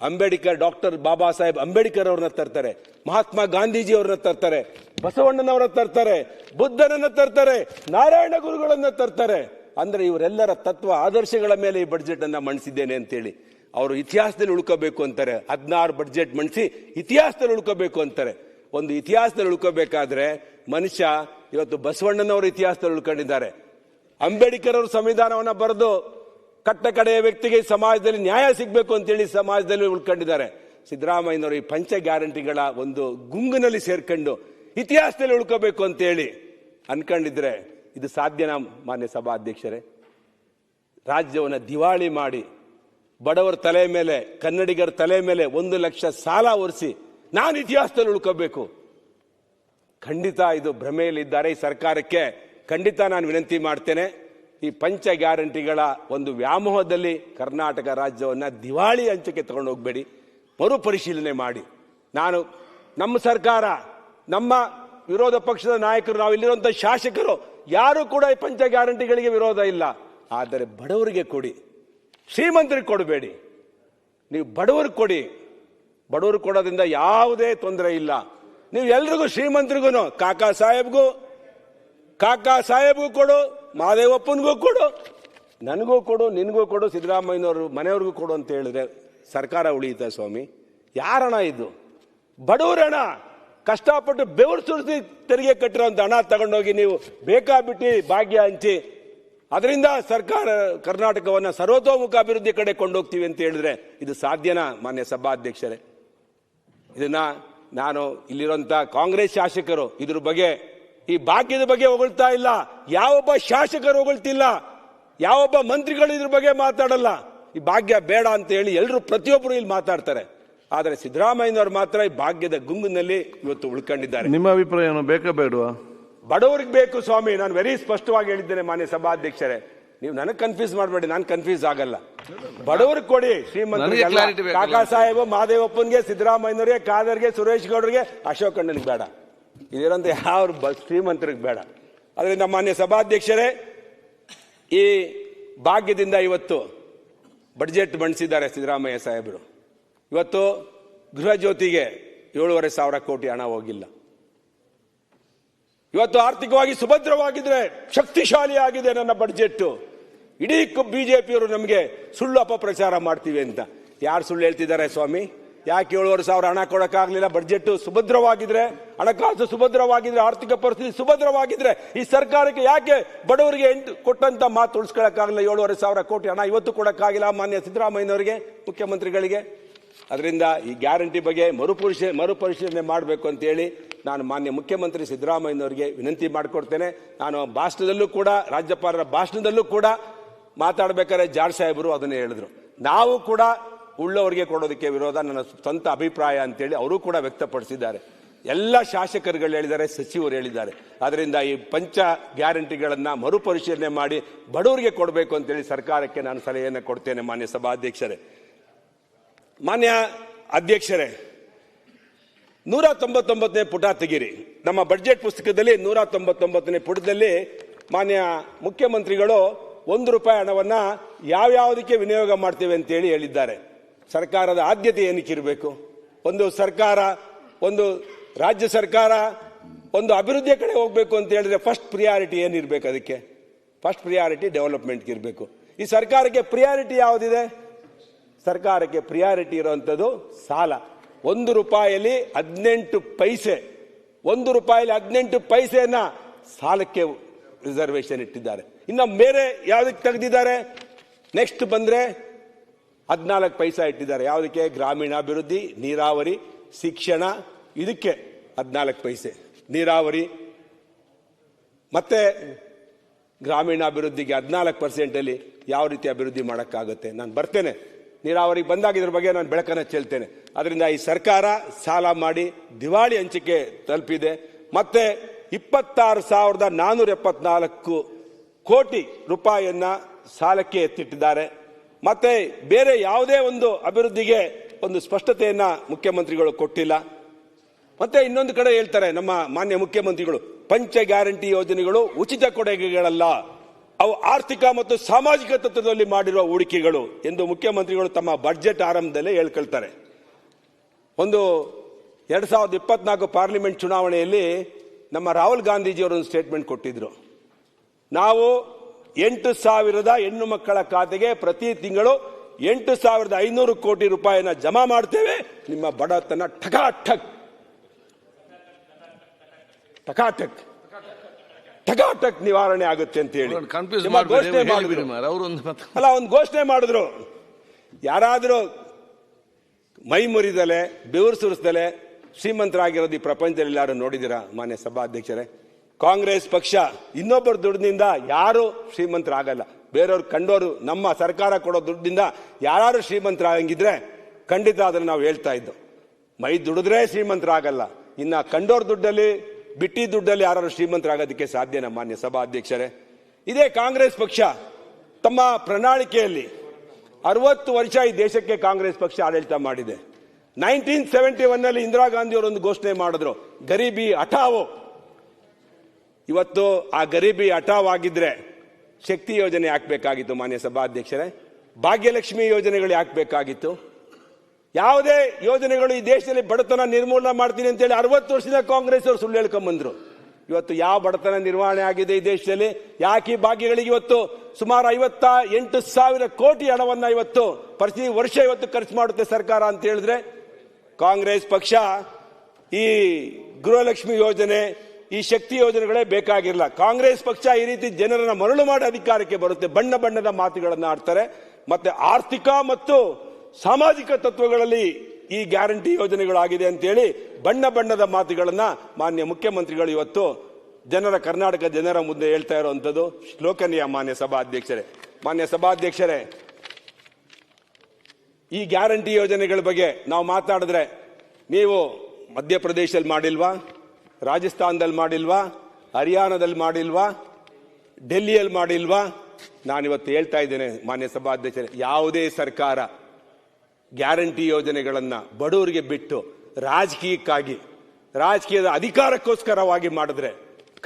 ಅಂಬೇಡ್ಕರ್, ಡಾಕ್ಟರ್ ಬಾಬಾ ಸಾಹೇಬ್ ಅಂಬೇಡ್ಕರ್ ಅವ್ರನ್ನ ತರ್ತಾರೆ, ಮಹಾತ್ಮ ಗಾಂಧೀಜಿ ಅವ್ರನ್ನ ತರ್ತಾರೆ, ಬಸವಣ್ಣನವರ ತರ್ತಾರೆ, ಬುದ್ಧನನ್ನ ತರ್ತಾರೆ, ನಾರಾಯಣ ಗುರುಗಳನ್ನ ತರ್ತಾರೆ. ಅಂದ್ರೆ ಇವರೆಲ್ಲರ ತತ್ವ ಆದರ್ಶಗಳ ಮೇಲೆ ಈ ಬಡ್ಜೆಟ್ ಅನ್ನ ಮಂಡಿಸಿದ್ದೇನೆ ಅಂತೇಳಿ ಅವರು ಇತಿಹಾಸದಲ್ಲಿ ಉಳ್ಕೋಬೇಕು ಅಂತಾರೆ. 16 ಬಡ್ಜೆಟ್ ಮಂಡಿಸಿ ಇತಿಹಾಸದಲ್ಲಿ ಉಳ್ಕೋಬೇಕು ಅಂತಾರೆ. ಒಂದು ಇತಿಹಾಸದಲ್ಲಿ ಉಳ್ಕೋಬೇಕಾದ್ರೆ ಮನುಷ್ಯ ಇವತ್ತು ಬಸವಣ್ಣನವರು ಇತಿಹಾಸದಲ್ಲಿ ಉಳ್ಕೊಂಡಿದ್ದಾರೆ. ಅಂಬೇಡ್ಕರ್ ಅವರು ಸಂವಿಧಾನವನ್ನ ಬರೆದು ಕಟ್ಟ ಕಡೆಯ ವ್ಯಕ್ತಿಗೆ ಸಮಾಜದಲ್ಲಿ ನ್ಯಾಯ ಸಿಗಬೇಕು ಅಂತೇಳಿ ಸಮಾಜದಲ್ಲಿ ಉಳ್ಕೊಂಡಿದ್ದಾರೆ. ಸಿದ್ದರಾಮಯ್ಯನವರು ಈ ಪಂಚ ಗ್ಯಾರಂಟಿಗಳ ಒಂದು ಗುಂಗಿನಲ್ಲಿ ಸೇರ್ಕೊಂಡು ಇತಿಹಾಸದಲ್ಲಿ ಉಳ್ಕೋಬೇಕು ಅಂತೇಳಿ ಅನ್ಕೊಂಡಿದ್ರೆ ಇದು ಸಾಧ್ಯನಾ? ಮಾನ್ಯ ಸಭಾಧ್ಯಕ್ಷರೇ, ರಾಜ್ಯವನ್ನು ದಿವಾಳಿ ಮಾಡಿ ಬಡವರ ತಲೆ ಮೇಲೆ, ಕನ್ನಡಿಗರ ತಲೆ ಮೇಲೆ 1 ಲಕ್ಷ ಸಾಲ ಹೊರಿಸಿ ನಾನು ಇತಿಹಾಸದಲ್ಲಿ ಉಳ್ಕೋಬೇಕು, ಖಂಡಿತ ಇದು ಭ್ರಮೆಯಲ್ಲಿದ್ದಾರೆ. ಈ ಸರ್ಕಾರಕ್ಕೆ ಖಂಡಿತ ನಾನು ವಿನಂತಿ ಮಾಡ್ತೇನೆ, ಈ ಪಂಚ ಗ್ಯಾರಂಟಿಗಳ ಒಂದು ವ್ಯಾಮೋಹದಲ್ಲಿ ಕರ್ನಾಟಕ ರಾಜ್ಯವನ್ನ ದಿವಾಳಿ ಹಂಚಕ್ಕೆ ತಗೊಂಡು ಹೋಗಬೇಡಿ, ಮರುಪರಿಶೀಲನೆ ಮಾಡಿ. ನಮ್ಮ ಸರ್ಕಾರ, ನಮ್ಮ ವಿರೋಧ ಪಕ್ಷದ ನಾಯಕರು, ನಾವು ಇಲ್ಲಿರುವಂತ ಶಾಸಕರು ಯಾರು ಕೂಡ ಈ ಪಂಚ ಗ್ಯಾರಂಟಿಗಳಿಗೆ ವಿರೋಧ ಇಲ್ಲ. ಆದರೆ ಬಡವರಿಗೆ ಕೊಡಿ, ಶ್ರೀಮಂತರಿಗೆ ಕೊಡಬೇಡಿ. ನೀವು ಬಡವರಿಗೆ ಕೊಡಿ. ಬಡವರಿಗೆ ಕೊಡೋದ್ರಿಂದ ಯಾವುದೇ ತೊಂದರೆ ಇಲ್ಲ. ನೀವು ಎಲ್ರಿಗೂ, ಶ್ರೀಮಂತರಿಗೂ, ಕಾಕಾ ಸಾಹೇಬ್ಗೂ ಕೊಡು, ಮಹದೇವಪ್ಪನಿಗೂ ಕೊಡು, ನನಗೂ ಕೊಡು, ನಿನಗೂ ಕೊಡು, ಸಿದ್ದರಾಮಯ್ಯನವರು ಮನೆಯವ್ರಿಗೂ ಕೊಡು ಅಂತ ಹೇಳಿದ್ರೆ ಸರ್ಕಾರ ಉಳಿಯುತ್ತೆ ಸ್ವಾಮಿ? ಯಾರಣ ಇದು? ಬಡವರಣ, ಕಷ್ಟಪಟ್ಟು ಬೆವರು ಸುರಿಸಿ ತೆರಿಗೆ ಕಟ್ಟಿರೋಂಥ ಹಣ ತಗೊಂಡೋಗಿ ನೀವು ಬೇಕಾಬಿಟ್ಟು ಭಾಗ್ಯ ಹಂಚಿ ಅದರಿಂದ ಸರ್ಕಾರ ಕರ್ನಾಟಕವನ್ನು ಸರ್ವತೋಮುಖ ಅಭಿವೃದ್ಧಿ ಕಡೆ ಕೊಂಡೋಗ್ತೀವಿ ಅಂತ ಹೇಳಿದ್ರೆ ಇದು ಸಾಧ್ಯನಾ? ಮಾನ್ಯ ಸಭಾಧ್ಯಕ್ಷರೇ, ಇದನ್ನ ನಾನು ಇಲ್ಲಿರುವಂತ ಕಾಂಗ್ರೆಸ್ ಶಾಸಕರು ಇದ್ರ ಬಗ್ಗೆ, ಈ ಭಾಗ್ಯದ ಬಗ್ಗೆ ಹೊಗಳ್ತಾ ಇಲ್ಲ. ಯಾವೊಬ್ಬ ಶಾಸಕರು ಹೊಗಳ್ತಿಲ್ಲ, ಯಾವೊಬ್ಬ ಮಂತ್ರಿಗಳು ಇದ್ರ ಬಗ್ಗೆ ಮಾತಾಡಲ್ಲ. ಈ ಭಾಗ್ಯ ಬೇಡ ಅಂತ ಹೇಳಿ ಎಲ್ಲರೂ ಪ್ರತಿಯೊಬ್ಬರು ಇಲ್ಲಿ ಮಾತಾಡ್ತಾರೆ. ಆದರೆ ಸಿದ್ದರಾಮಯ್ಯನವರು ಮಾತ್ರ ಈ ಭಾಗ್ಯದ ಗುಂಗಿನಲ್ಲಿ ಇವತ್ತು ಉಳ್ಕೊಂಡಿದ್ದಾರೆ. ನಿಮ್ಮ ಅಭಿಪ್ರಾಯ ಏನು? ಬೇಕಾ ಬೇಡವಾ? ಬಡವರಿಗೆ ಬೇಕು ಸ್ವಾಮಿ. ನಾನು ವೆರಿ ಸ್ಪಷ್ಟವಾಗಿ ಹೇಳಿದ್ದೇನೆ ಮಾನ್ಯ ಸಭಾಧ್ಯಕ್ಷರೇ, ನೀವು ನನಗೆ ಕನ್ಫ್ಯೂಸ್ ಮಾಡಬೇಡಿ, ನಾನು ಕನ್ಫ್ಯೂಸ್ ಆಗಲ್ಲ. ಬಡವರಿಗೆ ಕೊಡಿ, ಶ್ರೀಮಂತರಿಗೆ, ಕಾಕಾ ಸಾಹೇಬ್ ಮಹದೇವಪ್ಪನ್ಗೆ, ಸಿದ್ದರಾಮಯ್ಯನವರಿಗೆ, ಖಾದರ್ಗೆ, ಸುರೇಶ್ ಗೌಡರಿಗೆ, ಅಶೋಕ್ ಅಣ್ಣನಿಗೆ ಬೇಡ. ಇದಿರಂತ ಯಾವ ಶ್ರೀಮಂತರಿಗೆ ಬೇಡ. ಅದರಿಂದ ಮಾನ್ಯ ಸಭಾಧ್ಯಕ್ಷರೇ, ಈ ಭಾಗ್ಯದಿಂದ ಇವತ್ತು ಬಡ್ಜೆಟ್ ಮಂಡಿಸಿದ್ದಾರೆ ಸಿದ್ದರಾಮಯ್ಯ ಸಾಹೇಬರು. ಇವತ್ತು ಗೃಹ ಜ್ಯೋತಿಗೆ 7,500 ಕೋಟಿ ಹಣ ಹೋಗಿಲ್ಲ. ಇವತ್ತು ಆರ್ಥಿಕವಾಗಿ ಸುಭದ್ರವಾಗಿದ್ರೆ, ಶಕ್ತಿಶಾಲಿ ಆಗಿದೆ ನನ್ನ ಬಡ್ಜೆಟ್. ಇಡೀ ಬಿಜೆಪಿಯವರು ನಮಗೆ ಸುಳ್ಳು ಅಪಪ್ರಚಾರ ಮಾಡ್ತೀವಿ ಅಂತ. ಯಾರು ಸುಳ್ಳು ಹೇಳ್ತಿದ್ದಾರೆ ಸ್ವಾಮಿ? ಯಾಕೆ 7,500 ಹಣ ಕೊಡಕ್ಕಾಗ್ಲಿಲ್ಲ? ಬಡ್ಜೆಟ್ ಸುಭದ್ರವಾಗಿದ್ರೆ, ಹಣಕಾಸು ಸುಭದ್ರವಾಗಿದ್ರೆ, ಆರ್ಥಿಕ ಪರಿಸ್ಥಿತಿ ಸುಭದ್ರವಾಗಿದ್ರೆ ಈ ಸರ್ಕಾರಕ್ಕೆ ಯಾಕೆ ಬಡವರಿಗೆ ಕೊಟ್ಟಂತ ಮಾತು ಉಳಿಸ್ಕೊಳಕ್ಕಾಗಲ್ಲ? 7,500 ಕೋಟಿ ಹಣ ಇವತ್ತು ಕೊಡಕ್ಕಾಗಿಲ್ಲ ಮಾನ್ಯ ಸಿದ್ದರಾಮಯ್ಯನವರಿಗೆ, ಮುಖ್ಯಮಂತ್ರಿಗಳಿಗೆ. ಅದರಿಂದ ಈ ಗ್ಯಾರಂಟಿ ಬಗ್ಗೆ ಮರುಪರಿಶೀಲನೆ ಮಾಡಬೇಕು ಅಂತ ಹೇಳಿ ನಾನು ಮಾನ್ಯ ಮುಖ್ಯಮಂತ್ರಿ ಸಿದ್ದರಾಮಯ್ಯನವರಿಗೆ ವಿನಂತಿ ಮಾಡಿಕೊಡ್ತೇನೆ. ನಾನು ಭಾಷಣದಲ್ಲೂ ಕೂಡ, ರಾಜ್ಯಪಾಲರ ಭಾಷಣದಲ್ಲೂ ಕೂಡ ಮಾತಾಡಬೇಕಾದ್ರೆ ಜಾರ್ಜ್ ಸಾಹೇಬರು ಅದನ್ನೇ ಹೇಳಿದ್ರು. ನಾವು ಕೂಡ ಉಳ್ಳವರಿಗೆ ಕೊಡೋದಕ್ಕೆ ವಿರೋಧ, ನನ್ನ ಸ್ವಂತ ಅಭಿಪ್ರಾಯ ಅಂತೇಳಿ ಅವರು ಕೂಡ ವ್ಯಕ್ತಪಡಿಸಿದ್ದಾರೆ. ಎಲ್ಲ ಶಾಸಕರುಗಳು ಹೇಳಿದ್ದಾರೆ, ಸಚಿವರು ಹೇಳಿದ್ದಾರೆ. ಅದರಿಂದ ಈ ಪಂಚ ಗ್ಯಾರಂಟಿಗಳನ್ನ ಮರುಪರಿಶೀಲನೆ ಮಾಡಿ ಬಡವರಿಗೆ ಕೊಡಬೇಕು ಅಂತೇಳಿ ಸರ್ಕಾರಕ್ಕೆ ನಾನು ಸಲಹೆಯನ್ನು ಕೊಡ್ತೇನೆ. ಮಾನ್ಯ ಸಭಾಧ್ಯಕ್ಷರೇ, ಮಾನ್ಯ ಅಧ್ಯಕ್ಷರೇ, 199ನೇ ಪುಟ ತೆಗೀರಿ. ನಮ್ಮ ಬಡ್ಜೆಟ್ ಪುಸ್ತಕದಲ್ಲಿ 199ನೇ ಪುಟದಲ್ಲಿ ಮಾನ್ಯ ಮುಖ್ಯಮಂತ್ರಿಗಳು ₹1 ಹಣವನ್ನ ಯಾವ್ಯಾವುದಕ್ಕೆ ವಿನಿಯೋಗ ಮಾಡ್ತೇವೆ ಅಂತೇಳಿ ಹೇಳಿದ್ದಾರೆ. ಸರ್ಕಾರದ ಆದ್ಯತೆ ಏನಕ್ಕೆ ಇರಬೇಕು? ಒಂದು ಸರ್ಕಾರ, ಒಂದು ರಾಜ್ಯ ಸರ್ಕಾರ ಒಂದು ಅಭಿವೃದ್ಧಿಯ ಕಡೆ ಹೋಗಬೇಕು ಅಂತ ಹೇಳಿದ್ರೆ ಫಸ್ಟ್ ಪ್ರಿಯಾರಿಟಿ ಏನಿರಬೇಕು? ಅದಕ್ಕೆ ಫಸ್ಟ್ ಪ್ರಿಯಾರಿಟಿ ಡೆವಲಪ್ಮೆಂಟ್ಗೆ ಇರಬೇಕು. ಈ ಸರ್ಕಾರಕ್ಕೆ ಪ್ರಿಯಾರಿಟಿ ಯಾವುದಿದೆ? ಸರ್ಕಾರಕ್ಕೆ ಪ್ರಿಯಾರಿಟಿ ಇರುವಂಥದ್ದು ಸಾಲ. ₹1 18 ಪೈಸೆ, ₹18 ಸಾಲಕ್ಕೆ ರಿಸರ್ವೇಶನ್ ಇಟ್ಟಿದ್ದಾರೆ. ಇನ್ನು ಬೇರೆ ಯಾವುದಕ್ಕೆ ತೆಗೆದಿದ್ದಾರೆ? ನೆಕ್ಸ್ಟ್ ಬಂದ್ರೆ 14 ಪೈಸೆ ಇಟ್ಟಿದ್ದಾರೆ. ಯಾವುದಕ್ಕೆ? ಗ್ರಾಮೀಣಾಭಿವೃದ್ಧಿ, ನೀರಾವರಿ, ಶಿಕ್ಷಣ, ಇದಕ್ಕೆ 14 ಪೈಸೆ. ನೀರಾವರಿ ಮತ್ತೆ ಗ್ರಾಮೀಣಾಭಿವೃದ್ಧಿಗೆ 14% ಯಾವ ರೀತಿ ಅಭಿವೃದ್ಧಿ ಮಾಡೋಕ್ಕಾಗುತ್ತೆ? ನಾನು ಬರ್ತೇನೆ, ನೀರಾವರಿಗೆ ಬಂದಾಗ ಇದ್ರ ಬಗ್ಗೆ ನಾನು ಬೆಳಕನ್ನು ಚೆಲ್ತೇನೆ. ಅದರಿಂದ ಈ ಸರ್ಕಾರ ಸಾಲ ಮಾಡಿ ದಿವಾಳಿ ಹಂಚಿಕೆ ತಲುಪಿದೆ. ಮತ್ತೆ ₹26,474 ಕೋಟಿ ಸಾಲಕ್ಕೆ ಎತ್ತಿಟ್ಟಿದ್ದಾರೆ. ಮತ್ತೆ ಬೇರೆ ಯಾವುದೇ ಒಂದು ಅಭಿವೃದ್ಧಿಗೆ ಒಂದು ಸ್ಪಷ್ಟತೆಯನ್ನ ಮುಖ್ಯಮಂತ್ರಿಗಳು ಕೊಟ್ಟಿಲ್ಲ. ಮತ್ತೆ ಇನ್ನೊಂದು ಕಡೆ ಹೇಳ್ತಾರೆ ನಮ್ಮ ಮಾನ್ಯ ಮುಖ್ಯಮಂತ್ರಿಗಳು, ಪಂಚ ಗ್ಯಾರಂಟಿ ಯೋಜನೆಗಳು ಉಚಿತ ಕೊಡುಗೆಗಳಲ್ಲ, ಅವು ಆರ್ಥಿಕ ಮತ್ತು ಸಾಮಾಜಿಕ ತತ್ವದಲ್ಲಿ ಮಾಡಿರುವ ಹೂಡಿಕೆಗಳು ಎಂದು ಮುಖ್ಯಮಂತ್ರಿಗಳು ತಮ್ಮ ಬಜೆಟ್ ಆರಂಭದಲ್ಲೇ ಹೇಳ್ಕೊಳ್ತಾರೆ. ಒಂದು 2024 ಪಾರ್ಲಿಮೆಂಟ್ ಚುನಾವಣೆಯಲ್ಲಿ ನಮ್ಮ ರಾಹುಲ್ ಗಾಂಧೀಜಿಯವರು ಒಂದು ಸ್ಟೇಟ್ಮೆಂಟ್ ಕೊಟ್ಟಿದ್ರು. ನಾವು 8,000 ಹೆಣ್ಣು ಮಕ್ಕಳ ಖಾತೆಗೆ ಪ್ರತಿ ತಿಂಗಳು ₹8,500 ಕೋಟಿ ಜಮಾ ಮಾಡ್ತೇವೆ, ನಿಮ್ಮ ಬಡತನ ಠಕಾಠಕ್ ನಿವಾರಣೆ ಆಗುತ್ತೆ ಅಂತ ಹೇಳಿ ಒಂದು ಘೋಷಣೆ ಮಾಡಿದ್ರು. ಯಾರಾದ್ರೂ ಮೈ ಮುರಿದಲೆ, ಬೆವರು ಸುರಿಸದಲೆ ಶ್ರೀಮಂತರಾಗಿರೋದು ಈ ಪ್ರಪಂಚದಲ್ಲಿ ಯಾರು ನೋಡಿದಿರಾ? ಮಾನ್ಯ ಸಭಾಧ್ಯಕ್ಷರೇ, ಕಾಂಗ್ರೆಸ್ ಪಕ್ಷ ಇನ್ನೊಬ್ಬರ ದುಡ್ಡಿನಿಂದ ಯಾರು ಶ್ರೀಮಂತರಾಗಲ್ಲ. ಬೇರೆಯವ್ರು ಕಂಡೋರು ನಮ್ಮ ಸರ್ಕಾರ ಕೊಡೋ ದುಡ್ಡಿಂದ ಯಾರು ಶ್ರೀಮಂತರಾಗಿದ್ರೆ ಖಂಡಿತ ಅದನ್ನು ನಾವು ಹೇಳ್ತಾ ಇದ್ದು. ಮೈ ದುಡಿದ್ರೆ ಶ್ರೀಮಂತರಾಗಲ್ಲ, ಇನ್ನ ಕಂಡೋರ್ ದುಡ್ಡಲ್ಲಿ ಬಿಟ್ಟಿ ದುಡ್ಡಲ್ಲಿ ಯಾರು ಶ್ರೀಮಂತರಾಗೋದಕ್ಕೆ ಸಾಧ್ಯನಾ? ಮಾನ್ಯ ಸಭಾಧ್ಯಕ್ಷರೇ, ಇದೇ ಕಾಂಗ್ರೆಸ್ ಪಕ್ಷ ತಮ್ಮ ಪ್ರಣಾಳಿಕೆಯಲ್ಲಿ 60 ವರ್ಷ ಈ ದೇಶಕ್ಕೆ ಕಾಂಗ್ರೆಸ್ ಪಕ್ಷ ಆಡಳಿತ ಮಾಡಿದೆ. 1971 ಇಂದಿರಾ ಗಾಂಧಿ ಅವರು ಒಂದು ಘೋಷಣೆ ಮಾಡಿದ್ರು, ಗರೀಬಿ ಹಠಾವೋ. ಇವತ್ತು ಆ ಗರೀಬಿ ಹಠಾವ್ ಆಗಿದ್ರೆ ಶಕ್ತಿ ಯೋಜನೆ ಯಾಕಬೇಕಾಗಿತ್ತು? ಮಾನ್ಯ ಸಭಾಧ್ಯಕ್ಷರೇ, ಭಾಗ್ಯಲಕ್ಷ್ಮಿ ಯೋಜನೆಗಳು ಯಾಕಬೇಕಾಗಿತ್ತು? ಯಾವುದೇ ಯೋಜನೆಗಳು ಈ ದೇಶದಲ್ಲಿ ಬಡತನ ನಿರ್ಮೂಲನೆ ಮಾಡ್ತೀನಿ ಅಂತೇಳಿ 60 ವರ್ಷದ ಕಾಂಗ್ರೆಸ್ ಅವರು ಸುಳ್ಳು ಹೇಳ್ಕೊಂಡ್ಬಂದ್ರು. ಇವತ್ತು ಯಾವ ಬಡತನ ನಿರ್ವಹಣೆ ಆಗಿದೆ ಈ ದೇಶದಲ್ಲಿ? ಯಾಕೆ ಭಾಗ್ಯಗಳಿಗೆ ಇವತ್ತು ಸುಮಾರು 58,000 ಕೋಟಿ ಹಣವನ್ನ ಇವತ್ತು ಪ್ರತಿ ವರ್ಷ ಇವತ್ತು ಖರ್ಚು ಮಾಡುತ್ತೆ ಸರ್ಕಾರ ಅಂತ ಹೇಳಿದ್ರೆ, ಕಾಂಗ್ರೆಸ್ ಪಕ್ಷ ಈ ಗೃಹಲಕ್ಷ್ಮಿ ಯೋಜನೆ, ಈ ಶಕ್ತಿ ಯೋಜನೆಗಳೇ ಬೇಕಾಗಿರಲ್ಲ. ಕಾಂಗ್ರೆಸ್ ಪಕ್ಷ ಈ ರೀತಿ ಜನರನ್ನ ಮರಳು ಮಾಡಿ ಅಧಿಕಾರಕ್ಕೆ ಬರುತ್ತೆ, ಬಣ್ಣ ಬಣ್ಣದ ಮಾತುಗಳನ್ನ ಆಡ್ತಾರೆ. ಮತ್ತೆ ಆರ್ಥಿಕ ಮತ್ತು ಸಾಮಾಜಿಕ ತತ್ವಗಳಲ್ಲಿ ಈ ಗ್ಯಾರಂಟಿ ಯೋಜನೆಗಳಾಗಿದೆ ಅಂತೇಳಿ ಬಣ್ಣ ಬಣ್ಣದ ಮಾತುಗಳನ್ನ ಮಾನ್ಯ ಮುಖ್ಯಮಂತ್ರಿಗಳು ಇವತ್ತು ಕರ್ನಾಟಕ ಜನರ ಮುಂದೆ ಹೇಳ್ತಾ ಇರುವಂತದ್ದು ಶ್ಲೋಕನೀಯ. ಮಾನ್ಯ ಸಭಾಧ್ಯಕ್ಷರೇ, ಈ ಗ್ಯಾರಂಟಿ ಯೋಜನೆಗಳ ಬಗ್ಗೆ ನಾವು ಮಾತಾಡಿದ್ರೆ ನೀವು ಮಧ್ಯಪ್ರದೇಶದಲ್ಲಿ ಮಾಡಿಲ್ವಾ, ರಾಜಸ್ಥಾನದಲ್ಲಿ ಮಾಡಿಲ್ವಾ, ಹರಿಯಾಣದಲ್ಲಿ ಮಾಡಿಲ್ವಾ, ಡೆಲ್ಲಿಯಲ್ಲಿ ಮಾಡಿಲ್ವಾ? ನಾನಿವತ್ತು ಹೇಳ್ತಾ ಇದ್ದೇನೆ ಮಾನ್ಯ ಸಭಾಧ್ಯಕ್ಷರೇ, ಯಾವುದೇ ಸರ್ಕಾರ ಗ್ಯಾರಂಟಿ ಯೋಜನೆಗಳನ್ನ ಬಡವರಿಗೆ ಬಿಟ್ಟು ರಾಜಕೀಯದ ಅಧಿಕಾರಕ್ಕೋಸ್ಕರವಾಗಿ ಮಾಡಿದ್ರೆ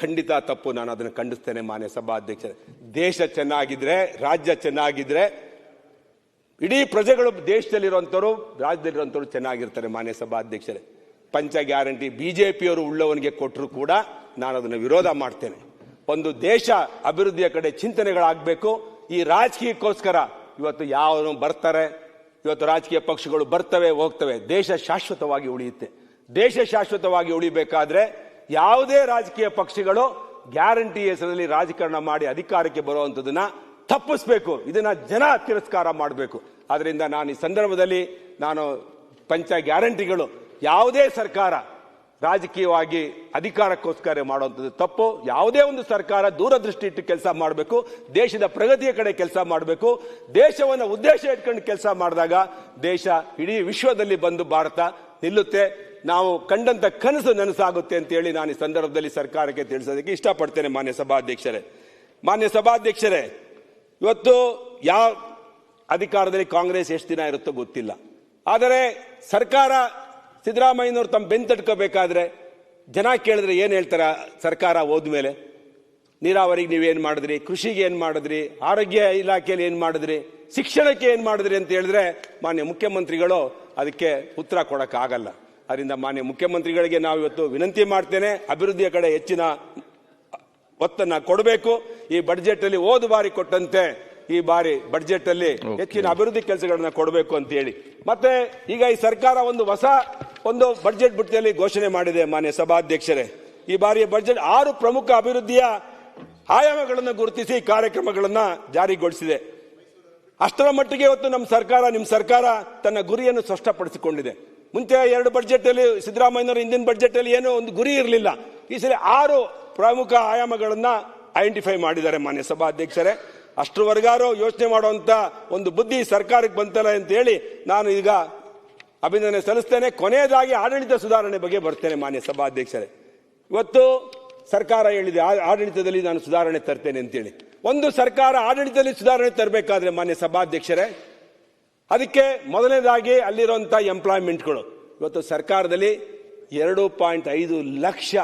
ಖಂಡಿತ ತಪ್ಪು. ನಾನು ಅದನ್ನು ಖಂಡಿಸ್ತೇನೆ. ಮಾನ್ಯ ಸಭಾಧ್ಯಕ್ಷರೇ, ದೇಶ ಚೆನ್ನಾಗಿದ್ರೆ, ರಾಜ್ಯ ಚೆನ್ನಾಗಿದ್ರೆ ಇಡೀ ಪ್ರಜೆಗಳು ದೇಶದಲ್ಲಿರುವಂತವರು, ರಾಜ್ಯದಲ್ಲಿರುವಂತವರು ಚೆನ್ನಾಗಿರ್ತಾರೆ. ಮಾನ್ಯ ಸಭಾಧ್ಯಕ್ಷರೇ, ಪಂಚ ಗ್ಯಾರಂಟಿ ಬಿಜೆಪಿಯವರು ಉಳ್ಳವನಿಗೆ ಕೊಟ್ಟರು ಕೂಡ ನಾನು ಅದನ್ನು ವಿರೋಧ ಮಾಡ್ತೇನೆ. ಒಂದು ದೇಶ ಅಭಿವೃದ್ಧಿಯ ಕಡೆ ಚಿಂತನೆಗಳಾಗಬೇಕು. ಈ ರಾಜಕೀಯಕ್ಕೋಸ್ಕರ ಇವತ್ತು ಯಾವ ಬರ್ತಾರೆ, ಇವತ್ತು ರಾಜಕೀಯ ಪಕ್ಷಗಳು ಬರ್ತವೆ ಹೋಗ್ತವೆ, ದೇಶ ಶಾಶ್ವತವಾಗಿ ಉಳಿಯುತ್ತೆ. ದೇಶ ಶಾಶ್ವತವಾಗಿ ಉಳಿಬೇಕಾದ್ರೆ ಯಾವುದೇ ರಾಜಕೀಯ ಪಕ್ಷಗಳು ಗ್ಯಾರಂಟಿ ಹೆಸರಲ್ಲಿ ರಾಜಕಾರಣ ಮಾಡಿ ಅಧಿಕಾರಕ್ಕೆ ಬರುವಂತದನ್ನ ತಪ್ಪಿಸಬೇಕು. ಇದನ್ನ ಜನ ತಿರಸ್ಕಾರ ಮಾಡಬೇಕು. ಆದ್ರಿಂದ ನಾನು ಈ ಸಂದರ್ಭದಲ್ಲಿ ಪಂಚ ಗ್ಯಾರಂಟಿಗಳು ಯಾವುದೇ ಸರ್ಕಾರ ರಾಜಕೀಯವಾಗಿ ಅಧಿಕಾರಕ್ಕೋಸ್ಕರ ಮಾಡುವಂಥದ್ದು ತಪ್ಪು. ಯಾವುದೇ ಒಂದು ಸರ್ಕಾರ ದೂರದೃಷ್ಟಿ ಇಟ್ಟು ಕೆಲಸ ಮಾಡಬೇಕು, ದೇಶದ ಪ್ರಗತಿಯ ಕಡೆ ಕೆಲಸ ಮಾಡಬೇಕು. ದೇಶವನ್ನು ಉದ್ದೇಶ ಇಟ್ಕೊಂಡು ಕೆಲಸ ಮಾಡಿದಾಗ ದೇಶ ಇಡೀ ವಿಶ್ವದಲ್ಲಿ ಬಂದು ಭಾರತ ನಿಲ್ಲುತ್ತೆ. ನಾವು ಕಂಡಂತ ಕನಸು ನನಸಾಗುತ್ತೆ ಅಂತ ಹೇಳಿ ನಾನು ಈ ಸಂದರ್ಭದಲ್ಲಿ ಸರ್ಕಾರಕ್ಕೆ ತಿಳಿಸೋದಕ್ಕೆ ಇಷ್ಟಪಡ್ತೇನೆ. ಮಾನ್ಯ ಸಭಾಧ್ಯಕ್ಷರೇ, ಇವತ್ತು ಯಾವ ಅಧಿಕಾರದಲ್ಲಿ ಕಾಂಗ್ರೆಸ್ ಎಷ್ಟು ದಿನ ಇರುತ್ತೋ ಗೊತ್ತಿಲ್ಲ, ಆದರೆ ಸರ್ಕಾರ ಸಿದ್ದರಾಮಯ್ಯನವರು ತಮ್ಮ ಬೆನ್ನು ತಡ್ಕೋಬೇಕಾದ್ರೆ ಜನ ಕೇಳಿದ್ರೆ ಏನು ಹೇಳ್ತಾರ? ಸರ್ಕಾರ ಹೋದ್ಮೇಲೆ ನೀರಾವರಿಗೆ ನೀವೇನು ಮಾಡಿದ್ರಿ, ಕೃಷಿಗೆ ಏನು ಮಾಡಿದ್ರಿ, ಆರೋಗ್ಯ ಇಲಾಖೆಯಲ್ಲಿ ಏನು ಮಾಡಿದ್ರಿ, ಶಿಕ್ಷಣಕ್ಕೆ ಏನು ಮಾಡಿದ್ರಿ ಅಂತ ಹೇಳಿದ್ರೆ ಮಾನ್ಯ ಮುಖ್ಯಮಂತ್ರಿಗಳು ಅದಕ್ಕೆ ಉತ್ತರ ಕೊಡೋಕ್ಕಾಗಲ್ಲ. ಅದರಿಂದ ಮಾನ್ಯ ಮುಖ್ಯಮಂತ್ರಿಗಳಿಗೆ ನಾವು ಇವತ್ತು ವಿನಂತಿ ಮಾಡ್ತೇನೆ, ಅಭಿವೃದ್ಧಿಯ ಕಡೆ ಹೆಚ್ಚಿನ ಒತ್ತನ್ನ ಕೊಡಬೇಕು. ಈ ಬಡ್ಜೆಟ್ ಅಲ್ಲಿ ಹೋದ ಬಾರಿ ಕೊಟ್ಟಂತೆ ಈ ಬಾರಿ ಬಡ್ಜೆಟ್ ಅಲ್ಲಿ ಹೆಚ್ಚಿನ ಅಭಿವೃದ್ಧಿ ಕೆಲಸಗಳನ್ನ ಕೊಡಬೇಕು ಅಂತ ಹೇಳಿ, ಮತ್ತೆ ಈಗ ಈ ಸರ್ಕಾರ ಒಂದು ಬಡ್ಜೆಟ್ ಬಿಟ್ಟಿಯಲ್ಲಿ ಘೋಷಣೆ ಮಾಡಿದೆ. ಮಾನ್ಯ ಸಭಾಧ್ಯಕ್ಷರೇ, ಈ ಬಾರಿಯ ಬಡ್ಜೆಟ್ 6 ಪ್ರಮುಖ ಅಭಿವೃದ್ಧಿಯ ಆಯಾಮಗಳನ್ನು ಗುರುತಿಸಿ ಕಾರ್ಯಕ್ರಮಗಳನ್ನ ಜಾರಿಗೊಳಿಸಿದೆ. ಅಷ್ಟರ ಮಟ್ಟಿಗೆ ಇವತ್ತು ನಿಮ್ಮ ಸರ್ಕಾರ ತನ್ನ ಗುರಿಯನ್ನು ಸ್ಪಷ್ಟಪಡಿಸಿಕೊಂಡಿದೆ. ಮುಂಚೆ 2 ಬಡ್ಜೆಟ್ ಅಲ್ಲಿ ಸಿದ್ದರಾಮಯ್ಯನವರು ಹಿಂದಿನ ಬಡ್ಜೆಟ್ ಅಲ್ಲಿ ಏನೋ ಒಂದು ಗುರಿ ಇರಲಿಲ್ಲ. ಈ ಸಲ 6 ಪ್ರಮುಖ ಆಯಾಮಗಳನ್ನ ಐಡೆಂಟಿಫೈ ಮಾಡಿದ್ದಾರೆ. ಮಾನ್ಯ ಸಭಾಧ್ಯಕ್ಷರೇ, ಅಷ್ಟರವರೆಗಾರು ಯೋಚನೆ ಮಾಡುವಂತ ಒಂದು ಬುದ್ಧಿ ಸರ್ಕಾರಕ್ಕೆ ಬಂತಲ್ಲ ಅಂತ ಹೇಳಿ ನಾನು ಈಗ ಅಭಿನಂದನೆ ಸಲ್ಲಿಸ್ತೇನೆ. ಕೊನೆಯದಾಗಿ ಆಡಳಿತ ಸುಧಾರಣೆ ಬಗ್ಗೆ ಬರ್ತೇನೆ. ಮಾನ್ಯ ಸಭಾಧ್ಯಕ್ಷರೇ, ಇವತ್ತು ಸರ್ಕಾರ ಹೇಳಿದೆ ಆಡಳಿತದಲ್ಲಿ ನಾನು ಸುಧಾರಣೆ ತರ್ತೇನೆ ಅಂತೇಳಿ. ಒಂದು ಸರ್ಕಾರ ಆಡಳಿತದಲ್ಲಿ ಸುಧಾರಣೆ ತರಬೇಕಾದ್ರೆ ಮಾನ್ಯ ಸಭಾಧ್ಯಕ್ಷರೇ, ಅದಕ್ಕೆ ಮೊದಲನೇದಾಗಿ ಅಲ್ಲಿರುವಂತಹ ಎಂಪ್ಲಾಯ್ಮೆಂಟ್ಗಳು. ಇವತ್ತು ಸರ್ಕಾರದಲ್ಲಿ 2.5 ಲಕ್ಷ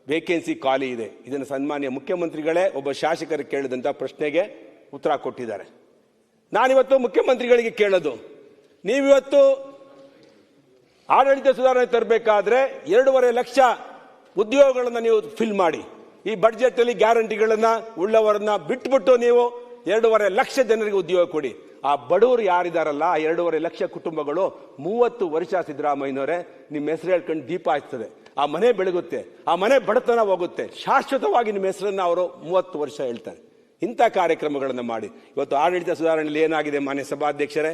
ವೇಕೆನ್ಸಿ ಖಾಲಿ ಇದೆ. ಇದನ್ನು ಸನ್ಮಾನ್ಯ ಮುಖ್ಯಮಂತ್ರಿಗಳೇ ಒಬ್ಬ ಶಾಸಕರು ಕೇಳಿದಂತ ಪ್ರಶ್ನೆಗೆ ಉತ್ತರ ಕೊಟ್ಟಿದ್ದಾರೆ. ನಾನಿವತ್ತು ಮುಖ್ಯಮಂತ್ರಿಗಳಿಗೆ ಕೇಳೋದು, ನೀವಿವತ್ತು ಆಡಳಿತ ಸುಧಾರಣೆ ತರಬೇಕಾದ್ರೆ 2.5 ಲಕ್ಷ ಉದ್ಯೋಗಗಳನ್ನ ನೀವು ಫಿಲ್ ಮಾಡಿ. ಈ ಬಡ್ಜೆಟ್ ಅಲ್ಲಿ ಗ್ಯಾರಂಟಿಗಳನ್ನ ಉಳ್ಳವರನ್ನ ಬಿಟ್ಬಿಟ್ಟು ನೀವು 2.5 ಲಕ್ಷ ಜನರಿಗೆ ಉದ್ಯೋಗ ಕೊಡಿ. ಆ ಬಡವರು ಯಾರಿದಾರಲ್ಲ, ಆ 2.5 ಲಕ್ಷ ಕುಟುಂಬಗಳು 30 ವರ್ಷ ಸಿದ್ದರಾಮಯ್ಯನವರೇ ನಿಮ್ಮ ಹೆಸರು ಹೇಳ್ಕೊಂಡು ದೀಪ ಹಚ್ತದೆ. ಆ ಮನೆ ಬೆಳಗುತ್ತೆ, ಆ ಮನೆ ಬಡತನ ಹೋಗುತ್ತೆ. ಶಾಶ್ವತವಾಗಿ ನಿಮ್ಮ ಹೆಸರನ್ನ ಅವರು 30 ವರ್ಷ ಹೇಳ್ತಾರೆ. ಇಂಥ ಕಾರ್ಯಕ್ರಮಗಳನ್ನು ಮಾಡಿ. ಇವತ್ತು ಆಡಳಿತ ಸುಧಾರಣೆಯಲ್ಲಿ ಏನಾಗಿದೆ ಮಾನ್ಯ ಸಭಾಧ್ಯಕ್ಷರೇ,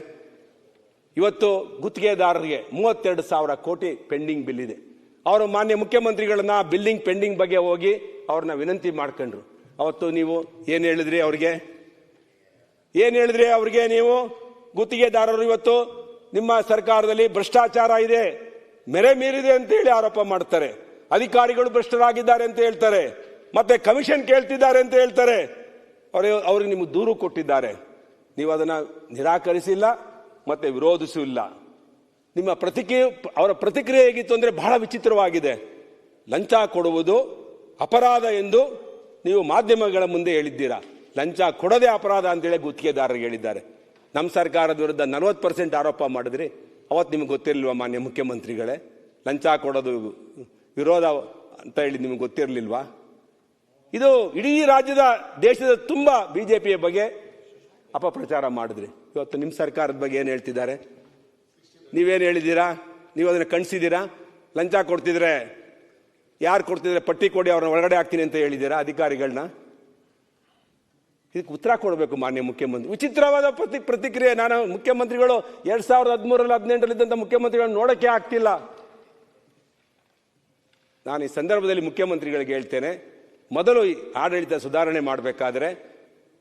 ಇವತ್ತು ಗುತ್ತಿಗೆದಾರರಿಗೆ 32,000 ಕೋಟಿ ಪೆಂಡಿಂಗ್ ಬಿಲ್ ಇದೆ. ಅವರು ಮಾನ್ಯ ಮುಖ್ಯಮಂತ್ರಿಗಳನ್ನ ಬಿಲ್ಲಿಂಗ್ ಪೆಂಡಿಂಗ್ ಬಗ್ಗೆ ಹೋಗಿ ಅವ್ರನ್ನ ವಿನಂತಿ ಮಾಡ್ಕೊಂಡ್ರು. ಅವತ್ತು ನೀವು ಏನ್ ಹೇಳಿದ್ರಿ ಅವ್ರಿಗೆ ನೀವು ಗುತ್ತಿಗೆದಾರರು ಇವತ್ತು ನಿಮ್ಮ ಸರ್ಕಾರದಲ್ಲಿ ಭ್ರಷ್ಟಾಚಾರ ಇದೆ, ಮೇರೆ ಮೀರಿದೆ ಅಂತ ಹೇಳಿ ಆರೋಪ ಮಾಡ್ತಾರೆ. ಅಧಿಕಾರಿಗಳು ಭ್ರಷ್ಟರಾಗಿದ್ದಾರೆ ಅಂತ ಹೇಳ್ತಾರೆ, ಮತ್ತೆ ಕಮಿಷನ್ ಕೇಳ್ತಿದ್ದಾರೆ ಅಂತ ಹೇಳ್ತಾರೆ. ಅವ್ರಿಗೆ ನಿಮಗೆ ದೂರು ಕೊಟ್ಟಿದ್ದಾರೆ, ನೀವು ಅದನ್ನ ನಿರಾಕರಿಸಿಲ್ಲ ಮತ್ತೆ ವಿರೋಧಿಸಿಲ್ಲ. ನಿಮ್ಮ ಅವರ ಪ್ರತಿಕ್ರಿಯೆ ಹೇಗಿತ್ತು ಅಂದ್ರೆ ಬಹಳ ವಿಚಿತ್ರವಾಗಿದೆ. ಲಂಚ ಕೊಡುವುದು ಅಪರಾಧ ಎಂದು ನೀವು ಮಾಧ್ಯಮಗಳ ಮುಂದೆ ಹೇಳಿದ್ದೀರಾ. ಲಂಚ ಕೊಡದೆ ಅಪರಾಧ ಅಂತೇಳಿ ಗುತ್ತಿಗೆದಾರರಿಗೆ ಹೇಳಿದ್ದಾರೆ. ನಮ್ಮ ಸರ್ಕಾರದ ವಿರುದ್ಧ 40% ಆರೋಪ ಮಾಡಿದ್ರಿ. ಅವತ್ತು ನಿಮ್ಗೆ ಗೊತ್ತಿರಲಿಲ್ವಾ ಮಾನ್ಯ ಮುಖ್ಯಮಂತ್ರಿಗಳೇ? ಲಂಚ ಕೊಡೋದು ವಿರೋಧ ಅಂತ ಹೇಳಿ ನಿಮ್ಗೆ ಗೊತ್ತಿರಲಿಲ್ವಾ? ಇದು ಇಡೀ ರಾಜ್ಯದ ದೇಶದ ತುಂಬಾ ಬಿಜೆಪಿಯ ಬಗ್ಗೆ ಅಪಪ್ರಚಾರ ಮಾಡಿದ್ರಿ. ಇವತ್ತು ನಿಮ್ಮ ಸರ್ಕಾರದ ಬಗ್ಗೆ ಏನು ಹೇಳ್ತಿದ್ದಾರೆ? ನೀವೇನು ಹೇಳಿದ್ದೀರಾ? ನೀವು ಅದನ್ನು ಕಣಿಸಿದ್ದೀರಾ? ಲಂಚ ಕೊಡ್ತಿದ್ರೆ ಯಾರು ಕೊಡ್ತಿದ್ರೆ ಪಟ್ಟಿ ಕೊಡಿ, ಅವ್ರನ್ನ ಒಳಗಡೆ ಹಾಕ್ತೀನಿ ಅಂತ ಹೇಳಿದ್ದೀರಾ ಅಧಿಕಾರಿಗಳನ್ನ? ಇದಕ್ಕೆ ಉತ್ತರ ಕೊಡಬೇಕು ಮಾನ್ಯ ಮುಖ್ಯಮಂತ್ರಿ. ವಿಚಿತ್ರವಾದ ಪ್ರತಿಕ್ರಿಯೆ. ನಾನು ಮುಖ್ಯಮಂತ್ರಿಗಳು 2013 18 ಮುಖ್ಯಮಂತ್ರಿಗಳನ್ನು ನೋಡಕ್ಕೆ ಆಗ್ತಿಲ್ಲ. ನಾನು ಈ ಸಂದರ್ಭದಲ್ಲಿ ಮುಖ್ಯಮಂತ್ರಿಗಳಿಗೆ ಹೇಳ್ತೇನೆ, ಮೊದಲು ಆಡಳಿತ ಸುಧಾರಣೆ ಮಾಡಬೇಕಾದ್ರೆ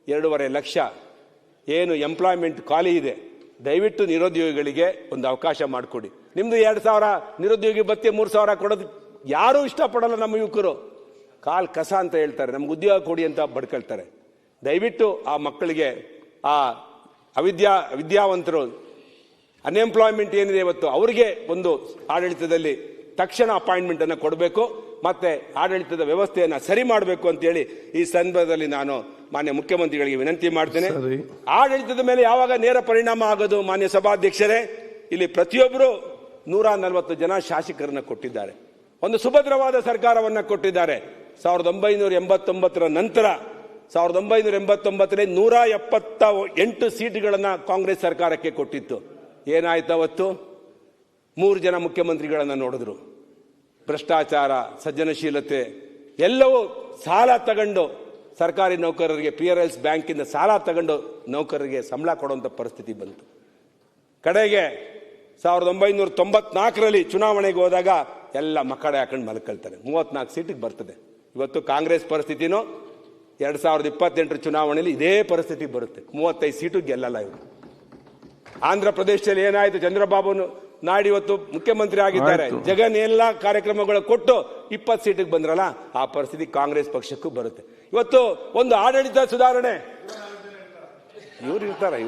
2.5 ಲಕ್ಷ ಏನು ಎಂಪ್ಲಾಯ್ಮೆಂಟ್ ಖಾಲಿ ಇದೆ, ದಯವಿಟ್ಟು ನಿರುದ್ಯೋಗಿಗಳಿಗೆ ಒಂದು ಅವಕಾಶ ಮಾಡಿಕೊಡಿ. ನಿಮ್ದು 2,000 ನಿರುದ್ಯೋಗಿ ಭತ್ಯೆ 3,000 ಕೊಡೋದು ಯಾರೂ ಇಷ್ಟಪಡಲ್ಲ. ನಮ್ಮ ಯುವಕರು ಕಾಲ್ ಕಸ ಅಂತ ಹೇಳ್ತಾರೆ, ನಮ್ಗೆ ಉದ್ಯೋಗ ಕೊಡಿ ಅಂತ ಬಡ್ಕೊಳ್ತಾರೆ. ದಯವಿಟ್ಟು ಆ ಮಕ್ಕಳಿಗೆ, ಆ ವಿದ್ಯಾವಂತರು ಅನ್ಎಂಪ್ಲಾಯ್ಮೆಂಟ್ ಏನಿದೆ ಇವತ್ತು ಅವರಿಗೆ ಒಂದು ಆಡಳಿತದಲ್ಲಿ ತಕ್ಷಣ ಅಪಾಯಿಂಟ್ಮೆಂಟ್ ಅನ್ನು ಕೊಡಬೇಕು, ಮತ್ತೆ ಆಡಳಿತದ ವ್ಯವಸ್ಥೆಯನ್ನ ಸರಿ ಮಾಡಬೇಕು ಅಂತ ಹೇಳಿ ಈ ಸಂದರ್ಭದಲ್ಲಿ ನಾನು ಮಾನ್ಯ ಮುಖ್ಯಮಂತ್ರಿಗಳಿಗೆ ವಿನಂತಿ ಮಾಡ್ತೇನೆ. ಆಡಳಿತದ ಮೇಲೆ ಯಾವಾಗ ನೇರ ಪರಿಣಾಮ ಆಗೋದು ಮಾನ್ಯ ಸಭಾಧ್ಯಕ್ಷರೇ? ಇಲ್ಲಿ ಪ್ರತಿಯೊಬ್ಬರು 140 ಜನ ಶಾಸಕರನ್ನ ಕೊಟ್ಟಿದ್ದಾರೆ, ಒಂದು ಸುಭದ್ರವಾದ ಸರ್ಕಾರವನ್ನ ಕೊಟ್ಟಿದ್ದಾರೆ. 1989 ನಂತರ 1989 178 ಸೀಟುಗಳನ್ನ ಕಾಂಗ್ರೆಸ್ ಸರ್ಕಾರಕ್ಕೆ ಕೊಟ್ಟಿತ್ತು. ಏನಾಯ್ತು ಅವತ್ತು? 3 ಜನ ಮುಖ್ಯಮಂತ್ರಿಗಳನ್ನ ನೋಡಿದ್ರು. ಭ್ರಷ್ಟಾಚಾರ, ಸಜ್ಜನಶೀಲತೆ ಎಲ್ಲವೂ ಸಾಲ ತಗೊಂಡು ಸರ್ಕಾರಿ ನೌಕರರಿಗೆ PRLs ಬ್ಯಾಂಕಿಂದ ಸಾಲ ತಗೊಂಡು ನೌಕರರಿಗೆ ಸಂಬಳ ಕೊಡುವಂತ ಪರಿಸ್ಥಿತಿ ಬಂತು. ಕಡೆಗೆ 1994ರಲ್ಲಿ ಚುನಾವಣೆಗೆ ಹೋದಾಗ ಎಲ್ಲ ಮಕ್ಕಳೇ ಹಾಕೊಂಡು ಮಲ್ಕೊಳ್ತಾರೆ. 34 ಸೀಟಿಗೆ ಬರ್ತದೆ. ಇವತ್ತು ಕಾಂಗ್ರೆಸ್ ಪರಿಸ್ಥಿತಿನೂ 2028 ಚುನಾವಣೆಯಲ್ಲಿ ಇದೇ ಪರಿಸ್ಥಿತಿ ಬರುತ್ತೆ. 35 ಸೀಟು ಗೆಲ್ಲಲ್ಲ ಇವರು. ಆಂಧ್ರ ಪ್ರದೇಶದಲ್ಲಿ ಏನಾಯ್ತು? ಚಂದ್ರಬಾಬು ನಾಯ್ಡು ಇವತ್ತು ಮುಖ್ಯಮಂತ್ರಿ ಆಗಿದ್ದಾರೆ. ಜಗನ್ ಎಲ್ಲ ಕಾರ್ಯಕ್ರಮಗಳು ಕೊಟ್ಟು 20 ಸೀಟಿಗೆ ಬಂದ್ರಲ್ಲ, ಆ ಪರಿಸ್ಥಿತಿ ಕಾಂಗ್ರೆಸ್ ಪಕ್ಷಕ್ಕೂ ಬರುತ್ತೆ. ಇವತ್ತು ಒಂದು ಆಡಳಿತ ಸುಧಾರಣೆ ಇವ್ರು ಇರ್ತಾರೆ.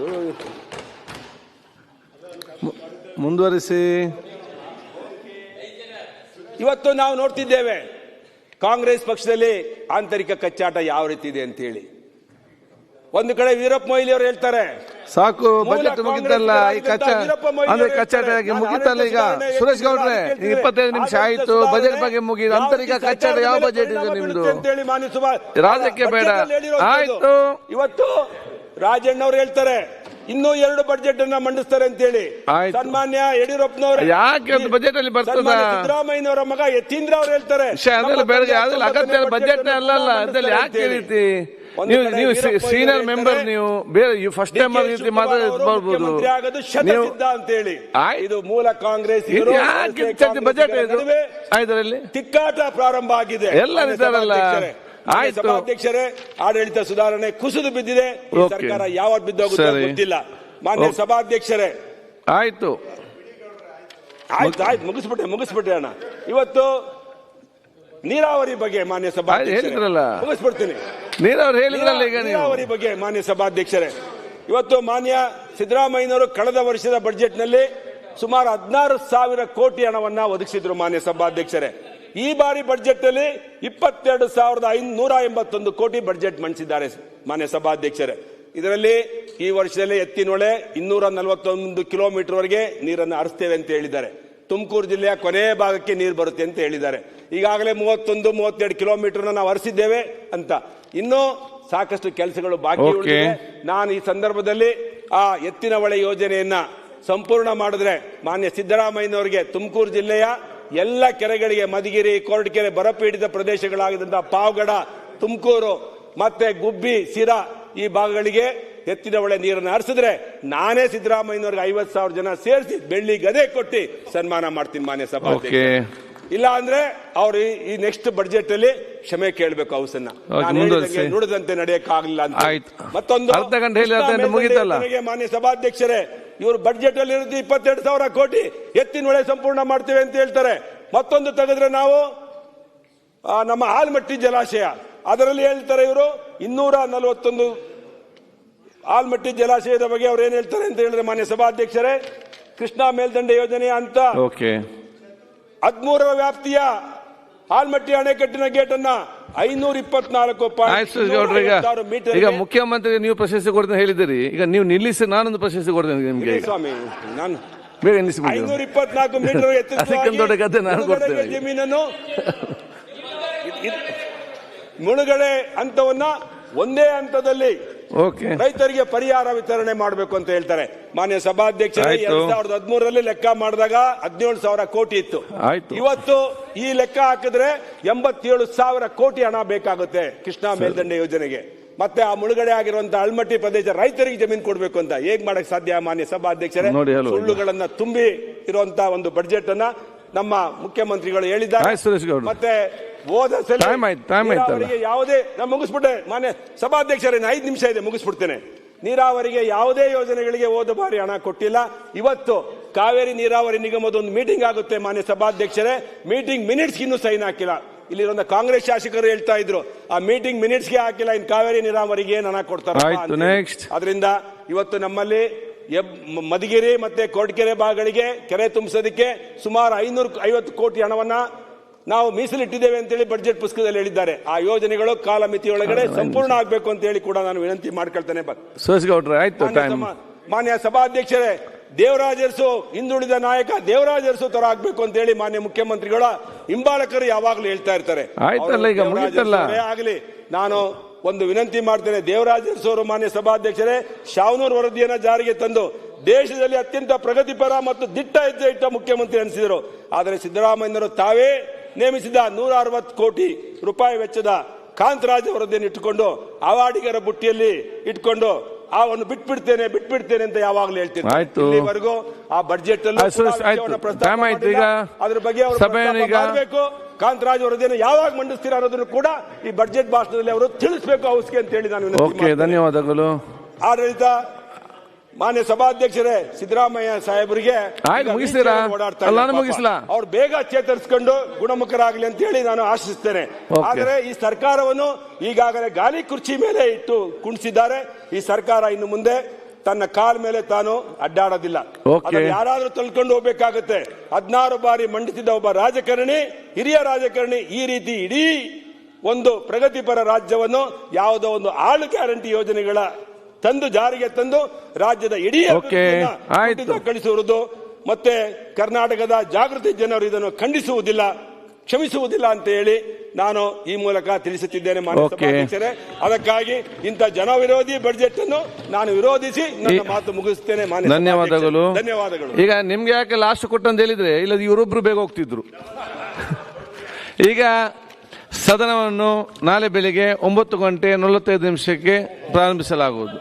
ಮುಂದುವರಿಸಿ. ಇವತ್ತು ನಾವು ನೋಡ್ತಿದ್ದೇವೆ ಕಾಂಗ್ರೆಸ್ ಪಕ್ಷದಲ್ಲಿ ಆಂತರಿಕ ಕಚ್ಚಾಟ ಯಾವ ರೀತಿ ಇದೆ ಅಂತ ಹೇಳಿ. ಒಂದು ಕಡೆ ವೀರಪ್ಪ ಮೊಯ್ಲಿ ಅವರು ಹೇಳ್ತಾರೆ ಸಾಕು, ಬಜೆಟ್ ಮುಗಿತಲ್ಲ, ಈ ಕಚ್ಚಾಟ ಮುಗಿತಲ್ಲ. ಈಗ ಸುರೇಶ್ ಗೌಡ್ರೆ 25 ನಿಮಿಷ ಆಯ್ತು, ಬಜೆಟ್ ಬಗ್ಗೆ ಮುಗಿದ ಆಂತರಿಕ ಕಚ್ಚಾಟ ಯಾವ ಬಜೆಟ್ ಇದೆ ನಿಮ್ದು? ರಾಜ್ಯಕ್ಕೆ ಬೇಡ ಆಯ್ತು. ಇವತ್ತು ರಾಜಣ್ಣ ಅವ್ರು ಹೇಳ್ತಾರೆ ಇನ್ನೂ 2 ಬಜೆಟ್ ಅನ್ನ ಮಂಡಿಸ್ತಾರೆ ಅಂತ ಹೇಳಿ. ಸನ್ಮಾನ್ಯ ಯಡಿಯೂರಪ್ಪನವರು ಯಾಕೆ ಬಜೆಟ್ ಅಲ್ಲಿ ಬರ್ತದ? ಸಿದ್ದರಾಮಯ್ಯನವರ ಮಗ ಯತೀಂದ್ರ ಅವ್ರು ಹೇಳ್ತಾರೆ ಅಗತ್ಯ ಬಜೆಟ್ ಅಲ್ಲ ಅದ್ರಲ್ಲಿ ಯಾಕೆ ರೀತಿ ನೀವು ಸೀನಿಯರ್ ಮೆಂಬರ್, ನೀವು ಬೇರೆ ಫಸ್ಟ್ ಟೈಮ್ ರೀತಿ ಮಾತಾಡಬಹುದು ಅಂತ ಹೇಳಿ. ಇದು ಮೂಲ ಕಾಂಗ್ರೆಸ್ ಬಜೆಟ್ ಇದರಲ್ಲಿ ತಿಕ್ಕಾಟ ಪ್ರಾರಂಭ ಆಗಿದೆ. ಎಲ್ಲ ಇದ್ದಾರಲ್ಲ. ಸಭಾಧ್ಯಕ್ಷರೇ, ಆಡಳಿತ ಸುಧಾರಣೆ ಕುಸಿದು ಬಿದ್ದಿದೆ. ಸರ್ಕಾರ ಯಾವತ್ತು ಬಿದ್ದೋಗುತ್ತೆ ಗೊತ್ತಿಲ್ಲ. ಮಾನ್ಯ ಸಭಾಧ್ಯಕ್ಷರೇ, ಆಯ್ತು ಮುಗಿಸ್ಬಿಟ್ಟೆ ಅಣ್ಣ. ಇವತ್ತು ನೀರಾವರಿ ಬಗ್ಗೆ ಮಾನ್ಯ ಸಭಾಧ್ಯಕ್ಷರೇ ಮುಗಿಸ್ಬಿಡ್ತೀನಿ. ನೀರಾವರಿ ಹೇಳಿದ್ರಲ್ಲ, ಈಗ ನೀರಾವರಿ ಬಗ್ಗೆ ಮಾನ್ಯ ಸಭಾಧ್ಯಕ್ಷರೇ, ಇವತ್ತು ಮಾನ್ಯ ಸಿದ್ದರಾಮಯ್ಯನವರು ಕಳೆದ ವರ್ಷದ ಬಜೆಟ್ ನಲ್ಲಿ ಸುಮಾರು 16,000 ಕೋಟಿ ಹಣವನ್ನ ಒದಗಿಸಿದ್ರು ಮಾನ್ಯ ಸಭಾಧ್ಯಕ್ಷರೇ. ಈ ಬಾರಿ ಬಜೆಟ್ ಅಲ್ಲಿ 22,581 ಕೋಟಿ ಬಜೆಟ್ ಮಂಡಿಸಿದ್ದಾರೆ ಮಾನ್ಯ ಸಭಾಧ್ಯಕ್ಷರೇ. ಇದರಲ್ಲಿ ಈ ವರ್ಷದಲ್ಲಿ ಎತ್ತಿನೊಳೆ 241 ಕಿಲೋಮೀಟರ್ ವರೆಗೆ ನೀರನ್ನು ಹರಿಸ್ತೇವೆ ಅಂತ ಹೇಳಿದ್ದಾರೆ. ತುಮಕೂರು ಜಿಲ್ಲೆಯ ಕೊನೆಯ ಭಾಗಕ್ಕೆ ನೀರು ಬರುತ್ತೆ ಅಂತ ಹೇಳಿದ್ದಾರೆ. ಈಗಾಗಲೇ 31-32 ಕಿಲೋಮೀಟರ್ ನಾವು ಹರಿಸಿದ್ದೇವೆ ಅಂತ. ಇನ್ನೂ ಸಾಕಷ್ಟು ಕೆಲಸಗಳು ಬಾಕಿ ಉಳಿದಿದೆ. ನಾನು ಈ ಸಂದರ್ಭದಲ್ಲಿ ಆ ಎತ್ತಿನ ಹೊಳೆ ಯೋಜನೆಯನ್ನ ಸಂಪೂರ್ಣ ಮಾಡಿದ್ರೆ ಮಾನ್ಯ ಸಿದ್ದರಾಮಯ್ಯನವರಿಗೆ ತುಮಕೂರು ಜಿಲ್ಲೆಯ ಎಲ್ಲ ಕೆರೆಗಳಿಗೆ, ಮಧುಗಿರಿ, ಕೊರಟಗೆರೆ, ಬರಪೀಡಿತ ಪ್ರದೇಶಗಳಾಗಿದ್ದಂತಹ ಪಾವಗಡ, ತುಮಕೂರು ಮತ್ತೆ ಗುಬ್ಬಿ, ಸಿರಾ ಈ ಭಾಗಗಳಿಗೆ ಎತ್ತಿನ ಹೊಳೆ ನೀರನ್ನು ಹರಿಸಿದ್ರೆ ನಾನೇ ಸಿದ್ದರಾಮಯ್ಯನವ್ರಿಗೆ 50,000 ಜನ ಸೇರಿಸಿ ಬೆಳ್ಳಿ ಗದೆ ಕೊಟ್ಟು ಸನ್ಮಾನ ಮಾಡ್ತೀನಿ ಮಾನ್ಯ ಸಭಾಧ್ಯಕ್ಷ. ಇಲ್ಲ ಅಂದ್ರೆ ಅವ್ರು ಈ ನೆಕ್ಸ್ಟ್ ಬಜೆಟ್ ಅಲ್ಲಿ ಕ್ಷಮೆ ಕೇಳಬೇಕು. ಹೌಸನ್ನ ನುಡಿದಂತೆ ನಡೆಯಕ್ಕಾಗಲಿಲ್ಲ ಅಂತ. ಮತ್ತೊಂದು ಮಾನ್ಯ ಸಭಾಧ್ಯಕ್ಷರೇ, ಇವರು ಬಜೆಟ್ ಅಲ್ಲಿ ಇರುತ್ತೆ 22,000 ಕೋಟಿ ಎತ್ತಿನ ಹೊಳೆ ಸಂಪೂರ್ಣ ಮಾಡ್ತೇವೆ ಅಂತ ಹೇಳ್ತಾರೆ. ಮತ್ತೊಂದು ತೆಗೆದ್ರೆ ನಾವು ನಮ್ಮ ಆಲ್ಮಟ್ಟಿ ಜಲಾಶಯ, ಅದರಲ್ಲಿ ಹೇಳ್ತಾರೆ ಇವರು 241 ಆಲ್ಮಟ್ಟಿ ಜಲಾಶಯದ ಬಗ್ಗೆ ಅವ್ರು ಏನ್ ಹೇಳ್ತಾರೆ ಅಂತ ಹೇಳಿದ್ರೆ ಮಾನ್ಯ ಸಭಾಧ್ಯಕ್ಷರೇ, ಕೃಷ್ಣಾ ಮೇಲ್ದಂಡೆ ಯೋಜನೆ ಅಂತ 13ರ ವ್ಯಾಪ್ತಿಯ ಆಲ್ಮಟ್ಟಿ ಅಣೆಕಟ್ಟಿನ ಗೇಟ್ ಅನ್ನ 524 ಮೀಟರ್. ಈಗ ಮುಖ್ಯಮಂತ್ರಿ ನೀವು ಪ್ರಶಸ್ತಿ ಕೊಡ್ತೇನೆ ಹೇಳಿದಿರಿ, ಈಗ ನೀವು ನಿಲ್ಲಿಸಿ ನಾನೊಂದು ಪ್ರಶಸ್ತಿ ಕೊಡ್ತೇನೆ ನಿಮ್ಗೆ. ಸ್ವಾಮಿ, ನಾನು ಬೇಗ ನಿಲ್ಲಿಸಿ. 524 ಮೀಟರ್ ಎತ್ತರ ಜಮೀನನ್ನು ಮುಳುಗಡೆ ಹಂತವನ್ನ ಒಂದೇ ಹಂತದಲ್ಲಿ ರೈತರಿಗೆ ಪರಿಹಾರ ವಿತರಣೆ ಮಾಡಬೇಕು ಅಂತ ಹೇಳ್ತಾರೆ ಮಾನ್ಯ ಸಭಾಧ್ಯಕ್ಷರೇ. 2013ರಲ್ಲಿ ಲೆಕ್ಕ ಮಾಡಿದಾಗ 17,000 ಕೋಟಿ ಇತ್ತು. ಇವತ್ತು ಈ ಲೆಕ್ಕ ಹಾಕಿದ್ರೆ 87,000 ಕೋಟಿ ಹಣ ಬೇಕಾಗುತ್ತೆ ಕೃಷ್ಣಾ ಮೇಲ್ದಂಡೆ ಯೋಜನೆಗೆ. ಮತ್ತೆ ಆ ಮುಳುಗಡೆ ಆಗಿರುವಂತಹ ಆಲ್ಮಟ್ಟಿ ಪ್ರದೇಶ ರೈತರಿಗೆ ಜಮೀನು ಕೊಡಬೇಕು ಅಂತ ಹೇಗ್ ಮಾಡಕ್ ಸಾಧ್ಯ ಮಾನ್ಯ ಸಭಾಧ್ಯಕ್ಷರೇ? ಸುಳ್ಳುಗಳನ್ನ ತುಂಬಿ ಇರುವಂತಹ ಒಂದು ಬಜೆಟ್ ಅನ್ನ ನಮ್ಮ ಮುಖ್ಯಮಂತ್ರಿಗಳು ಹೇಳಿದ್ದಾರೆ. ಮತ್ತೆ ಹೋದ ಸಲ ಯಾವುದೇ ನಾನು ಮುಗಿಸ್ಬಿಟ್ಟೆ ಮಾನ್ಯ ಸಭಾಧ್ಯಕ್ಷರೇ, 5 ನಿಮಿಷ ಇದೆ, ಮುಗಿಸ್ಬಿಡ್ತೇನೆ. ನೀರಾವರಿಗೆ ಯಾವುದೇ ಯೋಜನೆಗಳಿಗೆ ಹೋದ ಬಾರಿ ಹಣ ಕೊಟ್ಟಿಲ್ಲ. ಇವತ್ತು ಕಾವೇರಿ ನೀರಾವರಿ ನಿಗಮದ ಒಂದು ಮೀಟಿಂಗ್ ಆಗುತ್ತೆ ಮಾನ್ಯ ಸಭಾಧ್ಯಕ್ಷರೇ, ಮೀಟಿಂಗ್ ಮಿನಿಟ್ಸ್ ಇನ್ನೂ ಸೈನ್ ಹಾಕಿಲ್ಲ. ಇಲ್ಲಿರೋ ಕಾಂಗ್ರೆಸ್ ಶಾಸಕರು ಹೇಳ್ತಾ ಇದ್ರು ಆ ಮೀಟಿಂಗ್ ಮಿನಿಟ್ಸ್ಗೆ ಹಾಕಿಲ್ಲ, ಇನ್ ಕಾವೇರಿ ನೀರಾವರಿಗೆ ಏನ್ ಹಣ ಕೊಡ್ತಾರೆ. ಅದರಿಂದ ಇವತ್ತು ನಮ್ಮಲ್ಲಿ ಮಧುಗಿರಿ ಮತ್ತೆ ಕೊರಟಗೆರೆ ಭಾಗಗಳಿಗೆ ಕೆರೆ ತುಂಬಿಸೋದಕ್ಕೆ ಸುಮಾರು 550 ಕೋಟಿ ಹಣವನ್ನ ನಾವು ಮೀಸಲಿಟ್ಟಿದ್ದೇವೆ ಅಂತೇಳಿ ಬಜೆಟ್ ಪುಸ್ತಕದಲ್ಲಿ ಹೇಳಿದ್ದಾರೆ. ಆ ಯೋಜನೆಗಳು ಕಾಲಮಿತಿಯೊಳಗಡೆ ಸಂಪೂರ್ಣ ಆಗಬೇಕು ಅಂತ ಹೇಳಿ ಕೂಡ ನಾನು ವಿನಂತಿ ಮಾಡ್ಕೊಳ್ತೇನೆ. ಮಾನ್ಯ ಸಭಾಧ್ಯಕ್ಷರೇ, ದೇವರಾಜ ಅರಸು ಹಿಂದುಳಿದ ನಾಯಕ ದೇವರಾಜ ಅರಸು ತರ ಆಗ್ಬೇಕು ಅಂತ ಹೇಳಿ ಮಾನ್ಯ ಮುಖ್ಯಮಂತ್ರಿಗಳ ಹಿಂಬಾಲಕರು ಯಾವಾಗಲೂ ಹೇಳ್ತಾ ಇರ್ತಾರೆ. ಆಗಲಿ, ನಾನು ಒಂದು ವಿನಂತಿ ಮಾಡ್ತೇನೆ. ದೇವರಾಜ ಅರಸು ಅವರು ಮಾನ್ಯ ಸಭಾಧ್ಯಕ್ಷರೇ ಶಾವನೂರ್ ವರದಿಯನ್ನ ಜಾರಿಗೆ ತಂದು ದೇಶದಲ್ಲಿ ಅತ್ಯಂತ ಪ್ರಗತಿಪರ ಮತ್ತು ದಿಟ್ಟ ಹೆಜ್ಜೆ ಇಟ್ಟ ಮುಖ್ಯಮಂತ್ರಿ ಅನಿಸಿದರು. ಆದರೆ ಸಿದ್ದರಾಮಯ್ಯನವರು ತಾವೇ ನೇಮಿಸಿದ 160 ಕೋಟಿ ರೂಪಾಯಿ ವೆಚ್ಚದ ಕಾಂತರಾಜ್ ವರದಿಯನ್ನು ಇಟ್ಟುಕೊಂಡು ಅವಾರ್ಡಿಗರ ಬುಟ್ಟಿಯಲ್ಲಿ ಇಟ್ಕೊಂಡು ಅವನ್ನು ಬಿಟ್ಬಿಡ್ತೇನೆ ಅಂತ ಯಾವಾಗಲೂ ಹೇಳ್ತೀನಿ. ಇಲ್ಲಿವರೆಗೂ ಆ ಬಜೆಟ್ ಅದ್ರ ಬಗ್ಗೆ ಅವರು ಮಾಡಬೇಕು. ಕಾಂತರಾಜ್ ವರದಿಯನ್ನು ಯಾವಾಗ ಮಂಡಿಸ್ತೀರಾ ಅನ್ನೋದನ್ನು ಕೂಡ ಈ ಬಜೆಟ್ ಭಾಷಣದಲ್ಲಿ ಅವರು ತಿಳಿಸಬೇಕು ಹೌಸ್ಗೆ ಅಂತ ಹೇಳಿ ನಾನು ಧನ್ಯವಾದಗಳು. ಆಡಳಿತ ಮಾನ್ಯ ಸಭಾಧ್ಯಕ್ಷರೇ, ಸಿದ್ದರಾಮಯ್ಯ ಸಾಹೇಬರಿಗೆ ಅವ್ರು ಬೇಗ ಚೇತರಿಸಿಕೊಂಡು ಗುಣಮುಖರಾಗಲಿ ಅಂತ ಹೇಳಿ ನಾನು ಆಶಿಸ್ತೇನೆ. ಆದರೆ ಈ ಸರ್ಕಾರವನ್ನು ಈಗಾಗಲೇ ಗಾಲಿ ಕುರ್ಚಿ ಮೇಲೆ ಇಟ್ಟು ಕುಣಿಸಿದ್ದಾರೆ. ಈ ಸರ್ಕಾರ ಇನ್ನು ಮುಂದೆ ತನ್ನ ಕಾಲ ಮೇಲೆ ತಾನು ಅಡ್ಡಾಡೋದಿಲ್ಲ. ಯಾರಾದ್ರೂ ತಳ್ಕೊಂಡು ಹೋಗ್ಬೇಕಾಗತ್ತೆ. 16 ಬಾರಿ ಮಂಡಿಸಿದ ಒಬ್ಬ ರಾಜಕಾರಣಿ, ಹಿರಿಯ ರಾಜಕಾರಣಿ ಈ ರೀತಿ ಇಡೀ ಒಂದು ಪ್ರಗತಿಪರ ರಾಜ್ಯವನ್ನು ಯಾವುದೋ ಒಂದು ಆಳು ಗ್ಯಾರಂಟಿ ಯೋಜನೆಗಳ ಜಾರಿಗೆ ತಂದು ರಾಜ್ಯದ ಇಡೀ ಕಳಿಸುವುದು ಮತ್ತೆ ಕರ್ನಾಟಕದ ಜಾಗೃತಿ ಜನರು ಇದನ್ನು ಖಂಡಿಸುವುದಿಲ್ಲ, ಕ್ಷಮಿಸುವುದಿಲ್ಲ ಅಂತ ಹೇಳಿ ನಾನು ಈ ಮೂಲಕ ತಿಳಿಸುತ್ತಿದ್ದೇನೆ ಮಾನ್ಯ ಸಭಾಧ್ಯಕ್ಷರೇ. ಅದಕ್ಕಾಗಿ ಇಂಥ ಜನ ವಿರೋಧಿ ಬಜೆಟ್ ಅನ್ನು ನಾನು ವಿರೋಧಿಸಿ ನನ್ನ ಮಾತು ಮುಗಿಸ್ತೇನೆ. ಧನ್ಯವಾದಗಳು. ಧನ್ಯವಾದಗಳು. ಈಗ ನಿಮ್ಗೆ ಯಾಕೆ ಲಾಸ್ಟ್ ಕೊಟ್ಟಂತ ಹೇಳಿದ್ರೆ ಇಲ್ಲ ಇವರೊಬ್ರು ಬೇಗ ಹೋಗ್ತಿದ್ರು. ಈಗ ಸದನವನ್ನು ನಾಳೆ ಬೆಳಿಗ್ಗೆ 9:45 ಪ್ರಾರಂಭಿಸಲಾಗುವುದು.